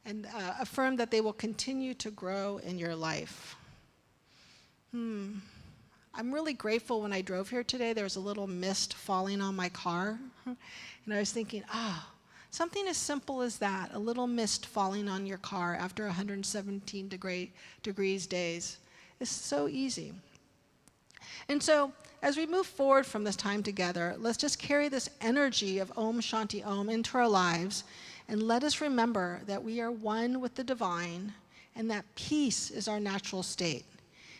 Speaker 2: And affirm that they will continue to grow in your life. I'm really grateful when I drove here today, there was a little mist falling on my car. And I was thinking, something as simple as that, a little mist falling on your car after 117 degrees days, is so easy. And so as we move forward from this time together, let's just carry this energy of Om Shanti Om into our lives, and let us remember that we are one with the divine and that peace is our natural state.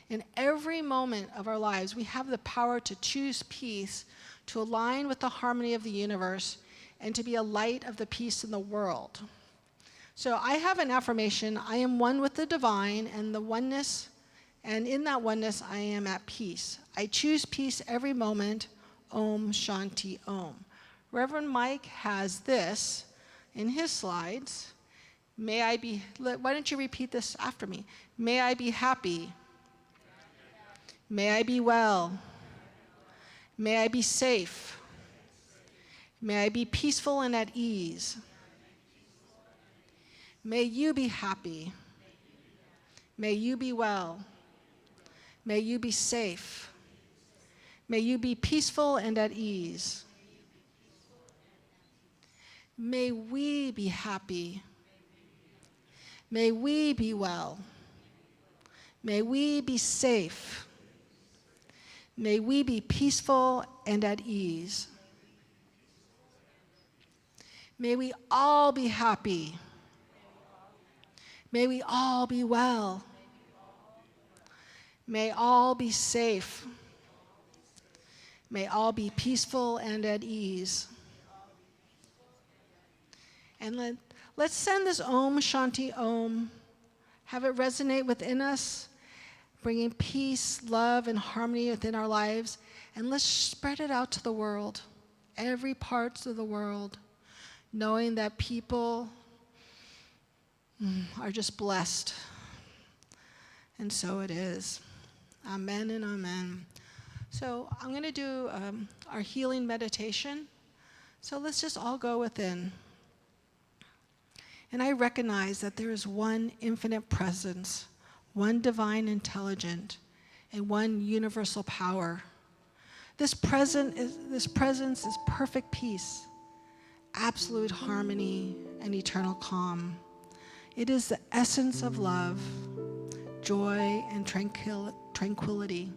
Speaker 2: In every moment of our lives, we have the power to choose peace, to align with the harmony of the universe, and to be a light of the peace in the world. So I have an affirmation: I am one with the divine and the oneness, and in that oneness I am at peace. I choose peace every moment. Om Shanti Om. Reverend Mike has this in his slides. Why don't you repeat this after me? May I be happy. May I be well. May I be safe. May I be peaceful and at ease. May you be happy. May you be well. May you be safe. May you be peaceful and at ease. May we be happy. May we be well. May we be safe. May we be peaceful and at ease. May we all be happy. May we all be well. May all be safe. May all be peaceful and at ease. And let's send this Om Shanti Om, have it resonate within us, bringing peace, love, and harmony within our lives. And let's spread it out to the world, every part of the world, knowing that people are just blessed. And so it is. Amen and amen. So I'm going to do our healing meditation. So let's just all go within. And I recognize that there is one infinite presence, one divine intelligence, and one universal power. This presence is perfect peace, absolute harmony, and eternal calm. It is the essence of love, joy, and tranquility.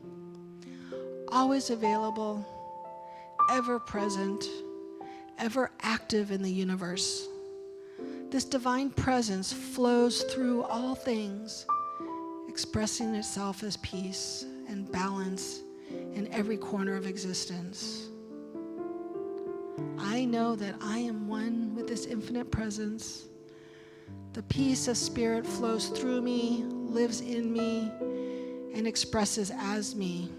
Speaker 2: Always available, ever present, ever active in the universe. This divine presence flows through all things, expressing itself as peace and balance in every corner of existence. I know that I am one with this infinite presence. The peace of Spirit flows through me, lives in me, and expresses as me.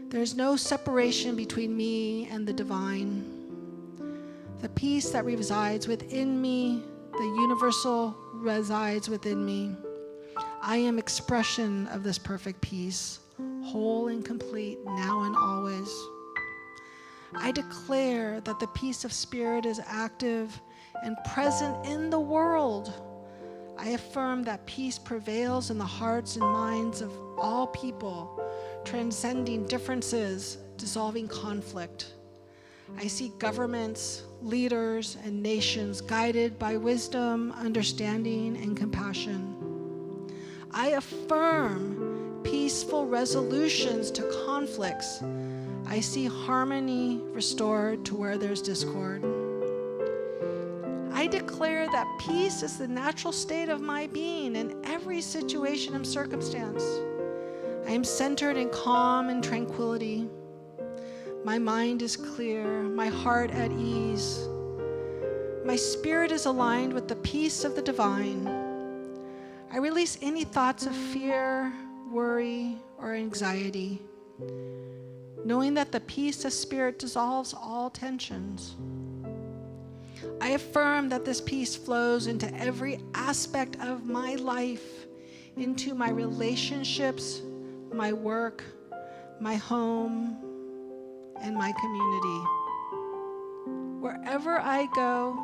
Speaker 2: There's no separation between me and the divine. The peace that resides within me, the universal resides within me. I am expression of this perfect peace, whole and complete, now and always. I declare that the peace of Spirit is active and present in the world. I affirm that peace prevails in the hearts and minds of all people, transcending differences, dissolving conflict. I see governments, leaders, and nations guided by wisdom, understanding, and compassion. I affirm peaceful resolutions to conflicts. I see harmony restored to where there's discord. I declare that peace is the natural state of my being in every situation and circumstance. I am centered in calm and tranquility. My mind is clear, my heart at ease. My spirit is aligned with the peace of the divine. I release any thoughts of fear, worry, or anxiety, knowing that the peace of spirit dissolves all tensions. I affirm that this peace flows into every aspect of my life, into my relationships, my work, my home, and my community. Wherever I go,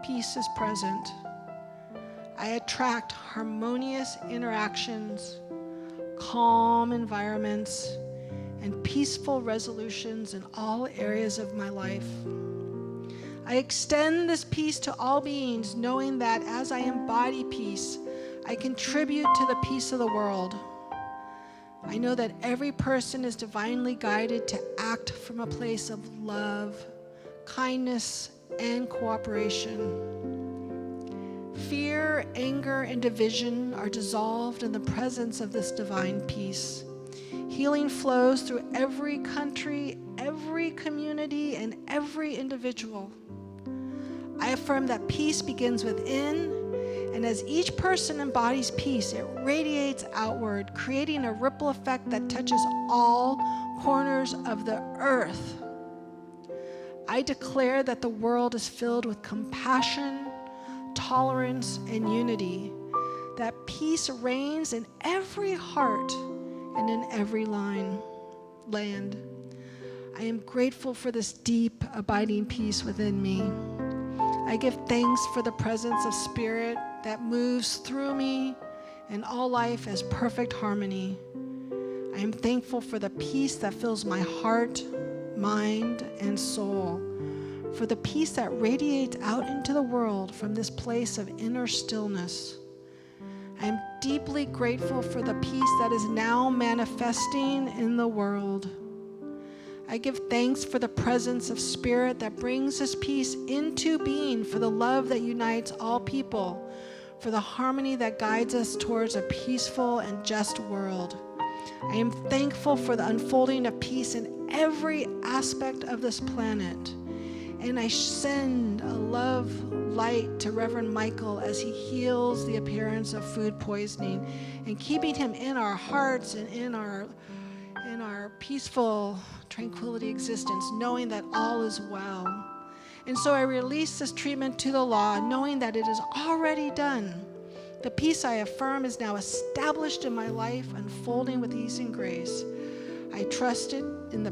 Speaker 2: peace is present. I attract harmonious interactions, calm environments, and peaceful resolutions in all areas of my life. I extend this peace to all beings, knowing that as I embody peace, I contribute to the peace of the world. I know that every person is divinely guided to act from a place of love, kindness, and cooperation. Fear, anger, and division are dissolved in the presence of this divine peace. Healing flows through every country, every community, and every individual. I affirm that peace begins within, and as each person embodies peace, it radiates outward, creating a ripple effect that touches all corners of the earth. I declare that the world is filled with compassion, tolerance, and unity, that peace reigns in every heart and in every land. I am grateful for this deep, abiding peace within me. I give thanks for the presence of spirit that moves through me and all life as perfect harmony. I am thankful for the peace that fills my heart, mind, and soul, for the peace that radiates out into the world from this place of inner stillness. I am deeply grateful for the peace that is now manifesting in the world. I give thanks for the presence of spirit that brings this peace into being, for the love that unites all people, for the harmony that guides us towards a peaceful and just world. I am thankful for the unfolding of peace in every aspect of this planet. And I send a love light to Reverend Michael as he heals the appearance of food poisoning, and keeping him in our hearts and in our peaceful tranquility existence, knowing that all is well. And so I release this treatment to the law, knowing that it is already done. The peace I affirm is now established in my life, unfolding with ease and grace. I trust it in the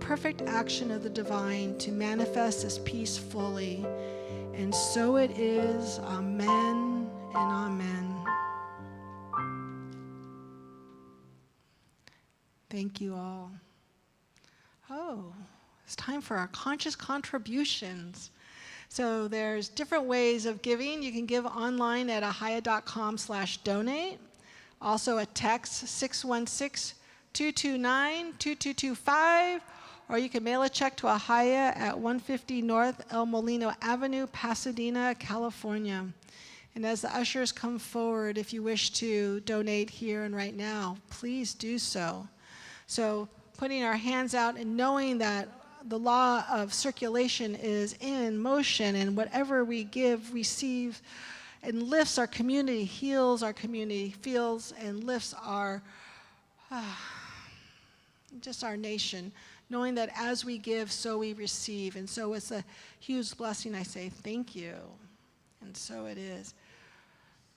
Speaker 2: perfect action of the divine to manifest this peace fully. And so it is. Amen and amen. Thank you all. Oh, it's time for our conscious contributions. So there's different ways of giving. You can give online at ahiah.com/donate. Also a text 616-229-2225, or you can mail a check to Ahiah at 150 North El Molino Avenue, Pasadena, California. And as the ushers come forward, if you wish to donate here and right now, please do so. So putting our hands out and knowing that the law of circulation is in motion, and whatever we give, receives, and lifts our community, heals our community, feels and lifts our, just our nation, knowing that as we give, so we receive. And so it's a huge blessing. I say thank you. And so it is.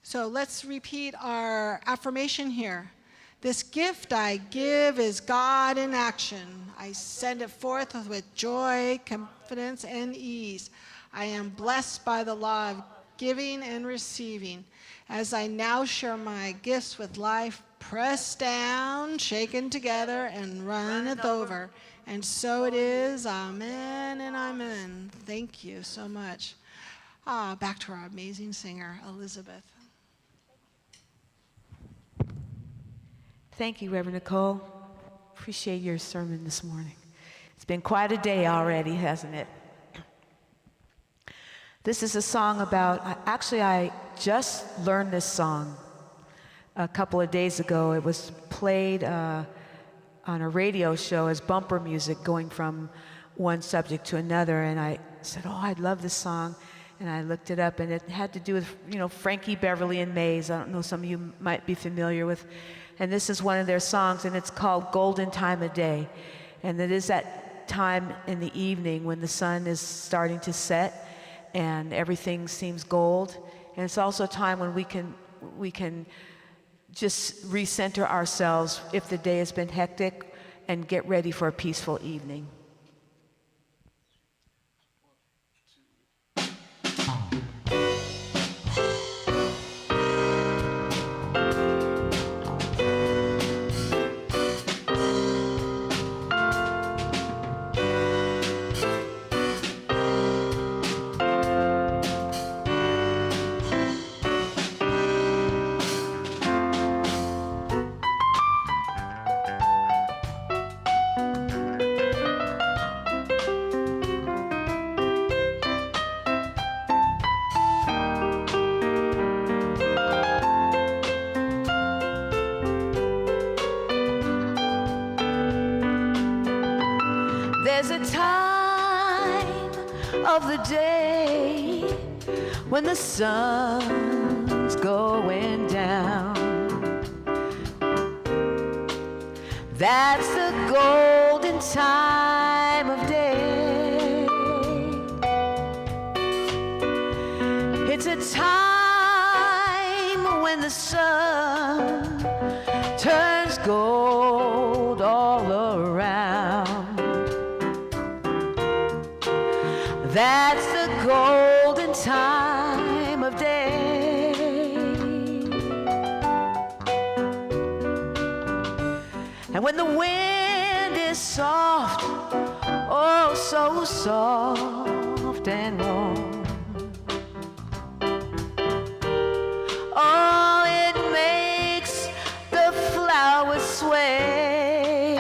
Speaker 2: So let's repeat our affirmation here. This gift I give is God in action. I send it forth with joy, confidence, and ease. I am blessed by the law of giving and receiving. As I now share my gifts with life, pressed down, shaken together, and runneth over. And so it is. Amen and amen. Thank you so much. Back to our amazing singer, Elizabeth.
Speaker 3: Thank you, Reverend Nicole. Appreciate your sermon this morning. It's been quite a day already, hasn't it? This is a song about, I just learned this song a couple of days ago. It was played on a radio show as bumper music going from one subject to another, and I said, oh, I love this song. And I looked it up, and it had to do with, Frankie Beverly and Mays. I don't know, some of you might be familiar with. And this is one of their songs, and it's called Golden Time of Day. And it is that time in the evening when the sun is starting to set and everything seems gold. And it's also a time when we can just recenter ourselves if the day has been hectic and get ready for a peaceful evening. There's a time of the day when the sun's going down. That's the golden time of day. It's a time when the sun turns gold all around. That's the golden time of day. And when the wind is soft, oh so soft and warm, oh it makes the flowers sway.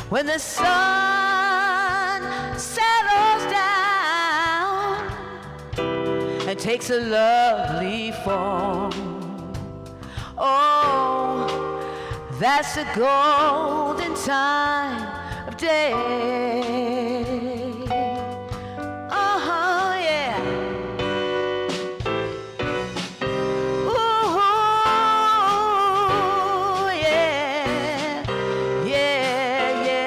Speaker 3: When the sun settles down and takes a lovely form, oh, that's the golden time of day. Oh, yeah. Ooh, yeah. Yeah, yeah.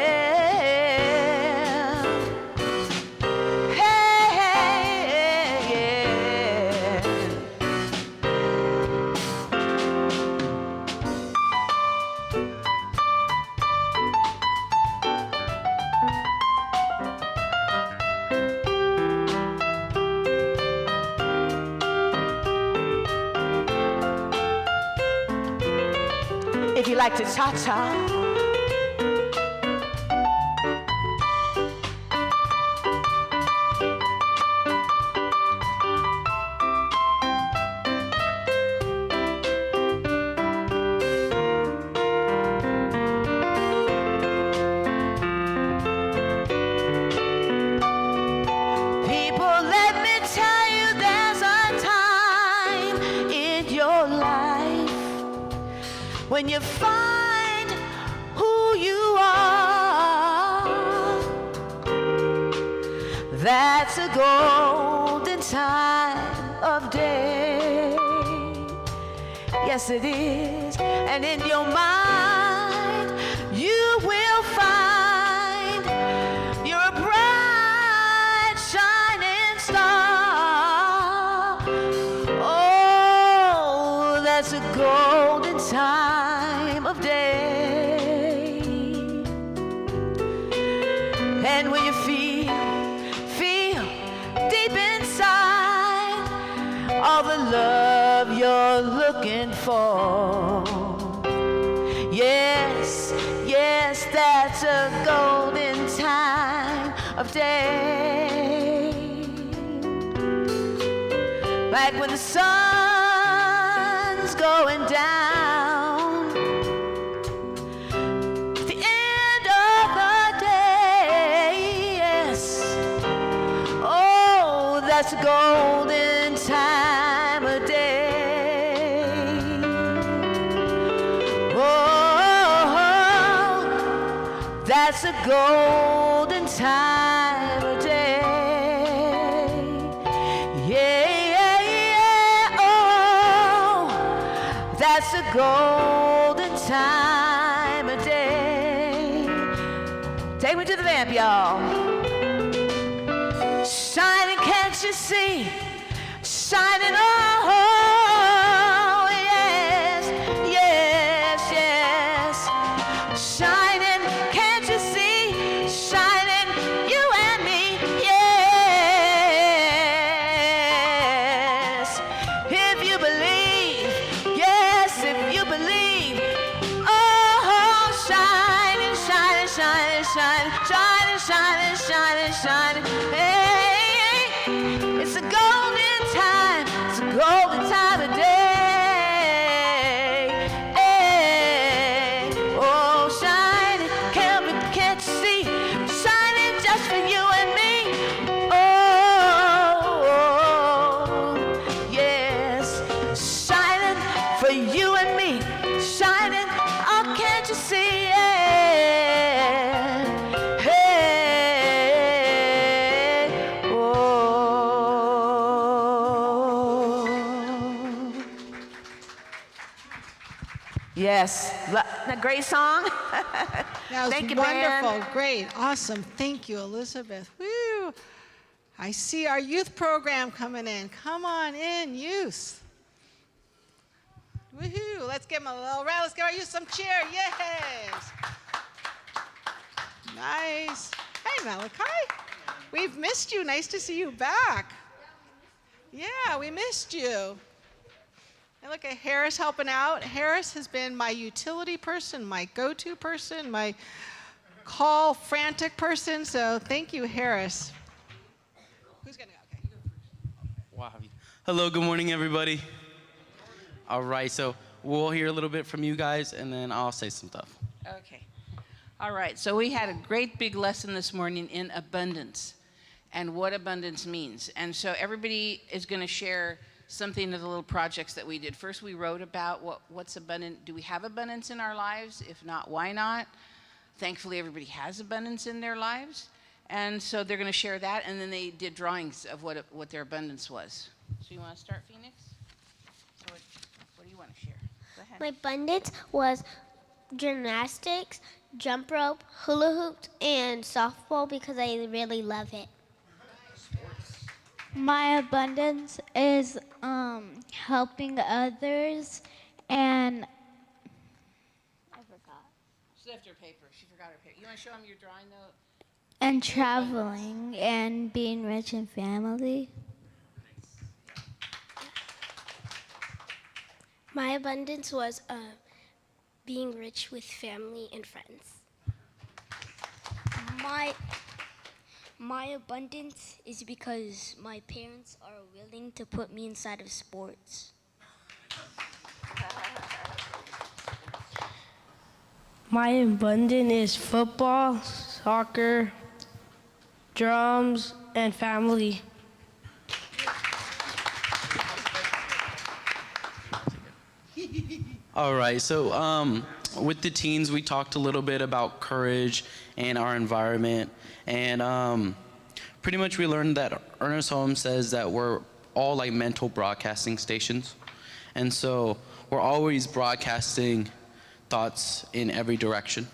Speaker 3: Hey, yeah. If you like to cha-cha, people, let me tell you, there's a time in your life when you find who you are. That's a golden time of day. Yes, it is. And in your mind, you will find you're a bright, shining star. Oh, that's a golden time of day. And when you feel deep inside all the love you're looking fall. Yes, yes, that's a golden time of day. Like when the sun's going down, the end of the day. Yes, oh, that's a golden time of day. Oh, that's a golden time of day. That's a golden time of day. Take me to the vamp, y'all. Shining, can't you see? Shining, oh, yes, yes, yes. Shining, can't you see? Shining, you and me, yes. If you believe, yes, if you believe, oh, shining, shining, shining, shining, shining, shining, shining, shining. Hey, it's a golden time, it's a golden time of day. Hey, oh, shining, can't you see? Shining just for you and me. Oh, yes, shining for you and me, shining, oh, can't you see it? Hey, oh. Yes, a great song.
Speaker 2: That was
Speaker 3: Thank you,
Speaker 2: wonderful,
Speaker 3: band.
Speaker 2: great, awesome. Thank you, Elizabeth. Woo! I see our youth program coming in. Come on in, youth. Woohoo! Let's give them a little round. Let's give our youth some cheer. Yes. Nice. Hey, Malachi. We've missed you. Nice to see you back. Yeah, we missed you. And look at Harris helping out. Harris has been my utility person, my go-to person, my call frantic person. So thank you, Harris. Who's going to go? Okay, you go first.
Speaker 5: Wow. Hello, good morning, everybody. All right, so we'll hear a little bit from you guys, and then I'll say some stuff.
Speaker 6: Okay. All right. So we had a great big lesson this morning in abundance and what abundance means. And so everybody is going to share something of the little projects that we did. First, we wrote about what's abundant. Do we have abundance in our lives? If not, why not? Thankfully, everybody has abundance in their lives. And so they're going to share that. And then they did drawings of what their abundance was. So you want to start, Phoenix? So what do you want to share? Go ahead.
Speaker 7: My abundance was gymnastics, jump rope, hula hoops, and softball because I really love it.
Speaker 8: My abundance is helping others and I forgot.
Speaker 6: She left her paper. She forgot her paper. You want to show them your drawing, though?
Speaker 8: And traveling and being rich in family.
Speaker 7: My abundance was being rich with family and friends.
Speaker 8: My abundance is because my parents are willing to put me inside of sports.
Speaker 9: My abundance is football, soccer, drums, and family.
Speaker 5: All right, so with the teens, we talked a little bit about courage and our environment. And pretty much we learned that Ernest Holmes says that we're all like mental broadcasting stations. And so we're always broadcasting thoughts in every direction.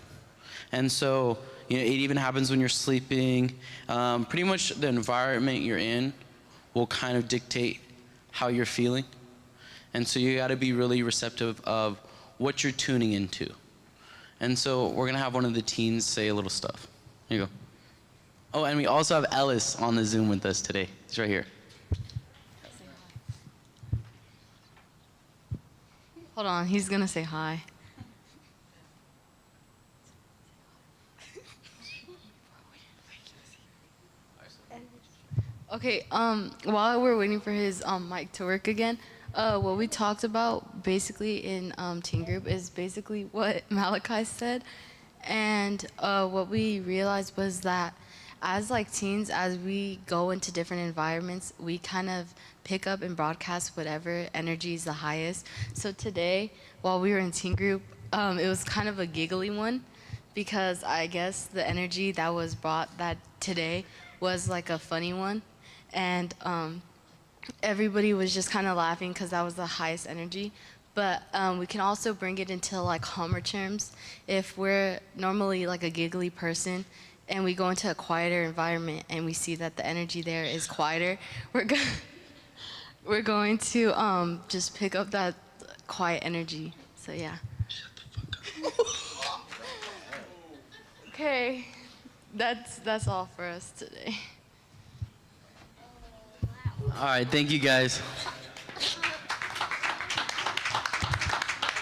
Speaker 5: And so, you know, it even happens when you're sleeping. Pretty much the environment you're in will kind of dictate how you're feeling. And so you gotta be really receptive of what you're tuning into. And so we're gonna have one of the teens say a little stuff. Here you go. Oh, and we also have Ellis on the Zoom with us today. He's right here.
Speaker 6: Hold
Speaker 10: Hold on, he's gonna say hi. Okay, while we're waiting for his mic to work again, what we talked about basically in teen group is basically what Malachi said. And what we realized was that as like teens, as we go into different environments, we kind of pick up and broadcast whatever energy is the highest. So today, while we were in teen group, it was kind of a giggly one because I guess the energy that was brought that today was like a funny one. And everybody was just kind of laughing because that was the highest energy. But we can also bring it into like Homer terms. If we're normally like a giggly person and we go into a quieter environment and we see that the energy there is quieter, we're going to just pick up that quiet energy. So yeah. Shut the fuck up. Okay, that's all for us today.
Speaker 5: All right, thank you guys.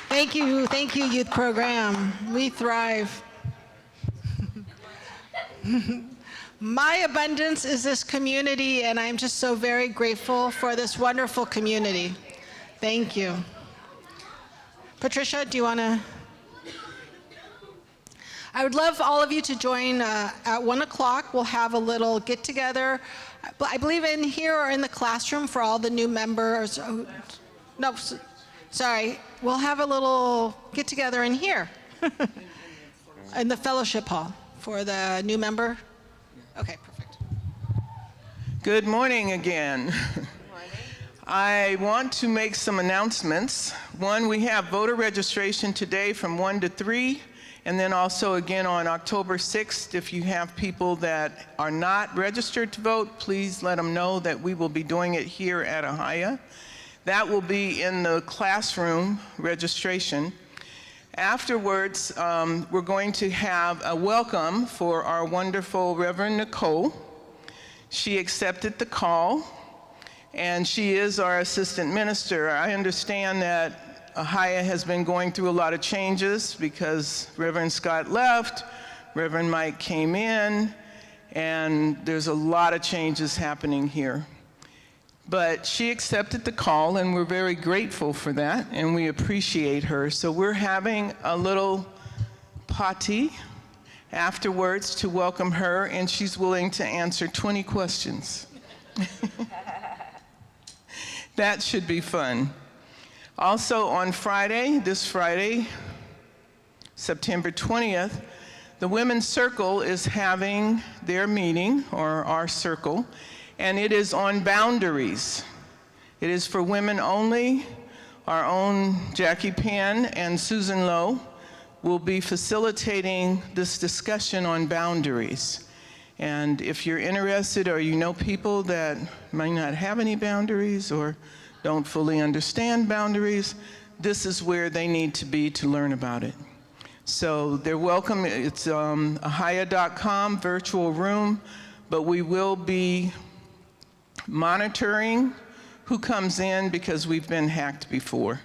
Speaker 2: Thank you, youth program. We thrive. My abundance is this community, and I'm just so very grateful for this wonderful community. Thank you. Patricia, do you want to? I would love all of you to join at 1 o'clock. We'll have a little get-together. I believe in here or in the classroom for all the new members. No, sorry. We'll have a little get-together in here, in the fellowship hall for the new member. Okay, perfect.
Speaker 1: Good morning again. I want to make some announcements. One, we have voter registration today from 1 to 3. And then also again on October 6th, if you have people that are not registered to vote, please let them know that we will be doing it here at Ahiah. That will be in the classroom registration. Afterwards, we're going to have a welcome for our wonderful Reverend Nicole. She accepted the call, and she is our assistant minister. I understand that Ahiah has been going through a lot of changes because Reverend Scott left, Reverend Mike came in, and there's a lot of changes happening here. But she accepted the call, and we're very grateful for that, and we appreciate her. So we're having a little party afterwards to welcome her, and she's willing to answer 20 questions. That should be fun. Also on Friday, this Friday, September 20th, the Women's Circle is having their meeting, or our circle, and it is on boundaries. It is for women only. Our own Jackie Penn and Susan Lowe will be facilitating this discussion on boundaries. And if you're interested or you know people that might not have any boundaries or don't fully understand boundaries, this is where they need to be to learn about it. So they're welcome. It's ahiah.com, virtual room, but we will be monitoring who comes in because we've been hacked before.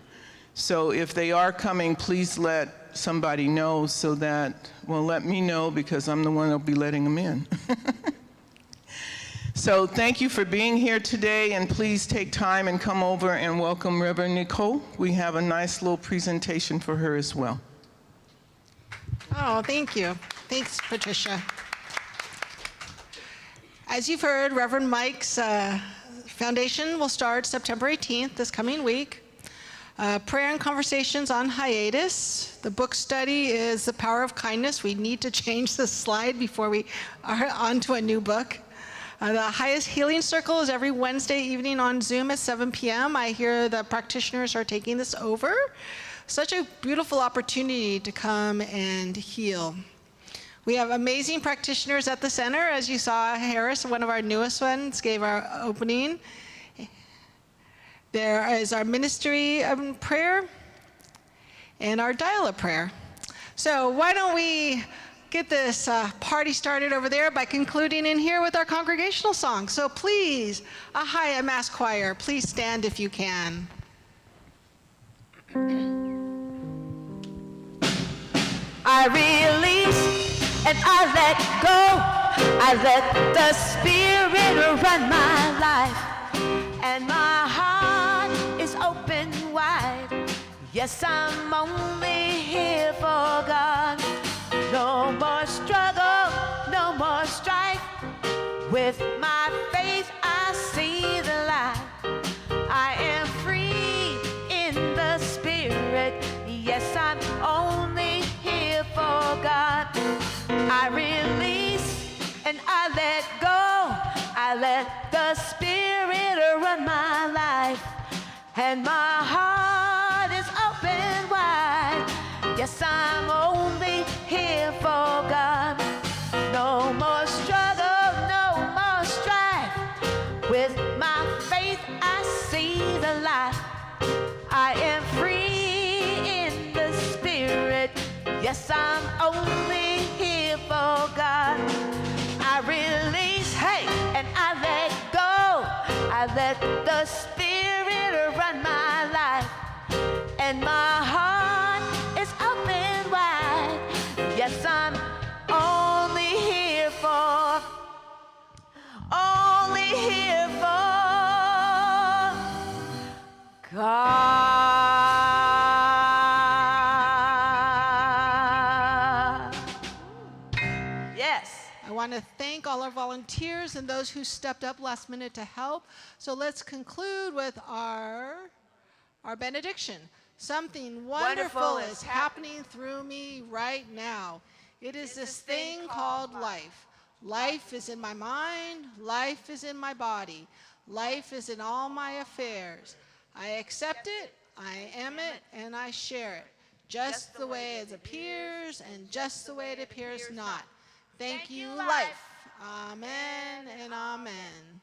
Speaker 1: So if they are coming, please let somebody know so that, well, let me know because I'm the one that'll be letting them in. So thank you for being here today, and please take time and come over and welcome Reverend Nicole. We have a nice little presentation for her as well.
Speaker 2: Oh, thank you. Thanks, Patricia. As you've heard, Reverend Mike's foundation will start September 18th, this coming week. Prayer and conversations on hiatus. The book study is The Power of Kindness. We need to change the slide before we are on to a new book. The highest healing circle is every Wednesday evening on Zoom at 7 p.m. I hear the practitioners are taking this over. Such a beautiful opportunity to come and heal. We have amazing practitioners at the center. As you saw, Harris, one of our newest ones, gave our opening. There is our ministry of prayer and our dial-up prayer. So why don't we get this party started over there by concluding in here with our congregational song. So please, Ahiah Mass Choir, please stand if you can.
Speaker 3: I release and I let go. I let the Spirit run my life, and my heart is open wide. Yes, I'm only here for God. No more struggle, no more strife. With my faith, I see the light. I am free in the Spirit. Yes, I'm only here for God. I release and I let go. I let the Spirit run my life, and my heart is open wide. Yes, I'm only here for God. No more struggle, no more strife. With my faith, I see the light. I am free in the Spirit. Yes, I'm only here for God. I release, hey, and I let go. I let the Spirit run my life, and my heart is open wide. Yes, I'm only here for God. Yes.
Speaker 2: I want to thank all our volunteers and those who stepped up last minute to help. So let's conclude with our benediction. Something wonderful is happening through me right now. It is this thing called life. Life is in my mind. Life is in my body. Life is in all my affairs. I accept it, I am it, and I share it. Just the way it appears and just the way it appears not. Thank you, life. Amen and amen.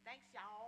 Speaker 3: Thanks, y'all.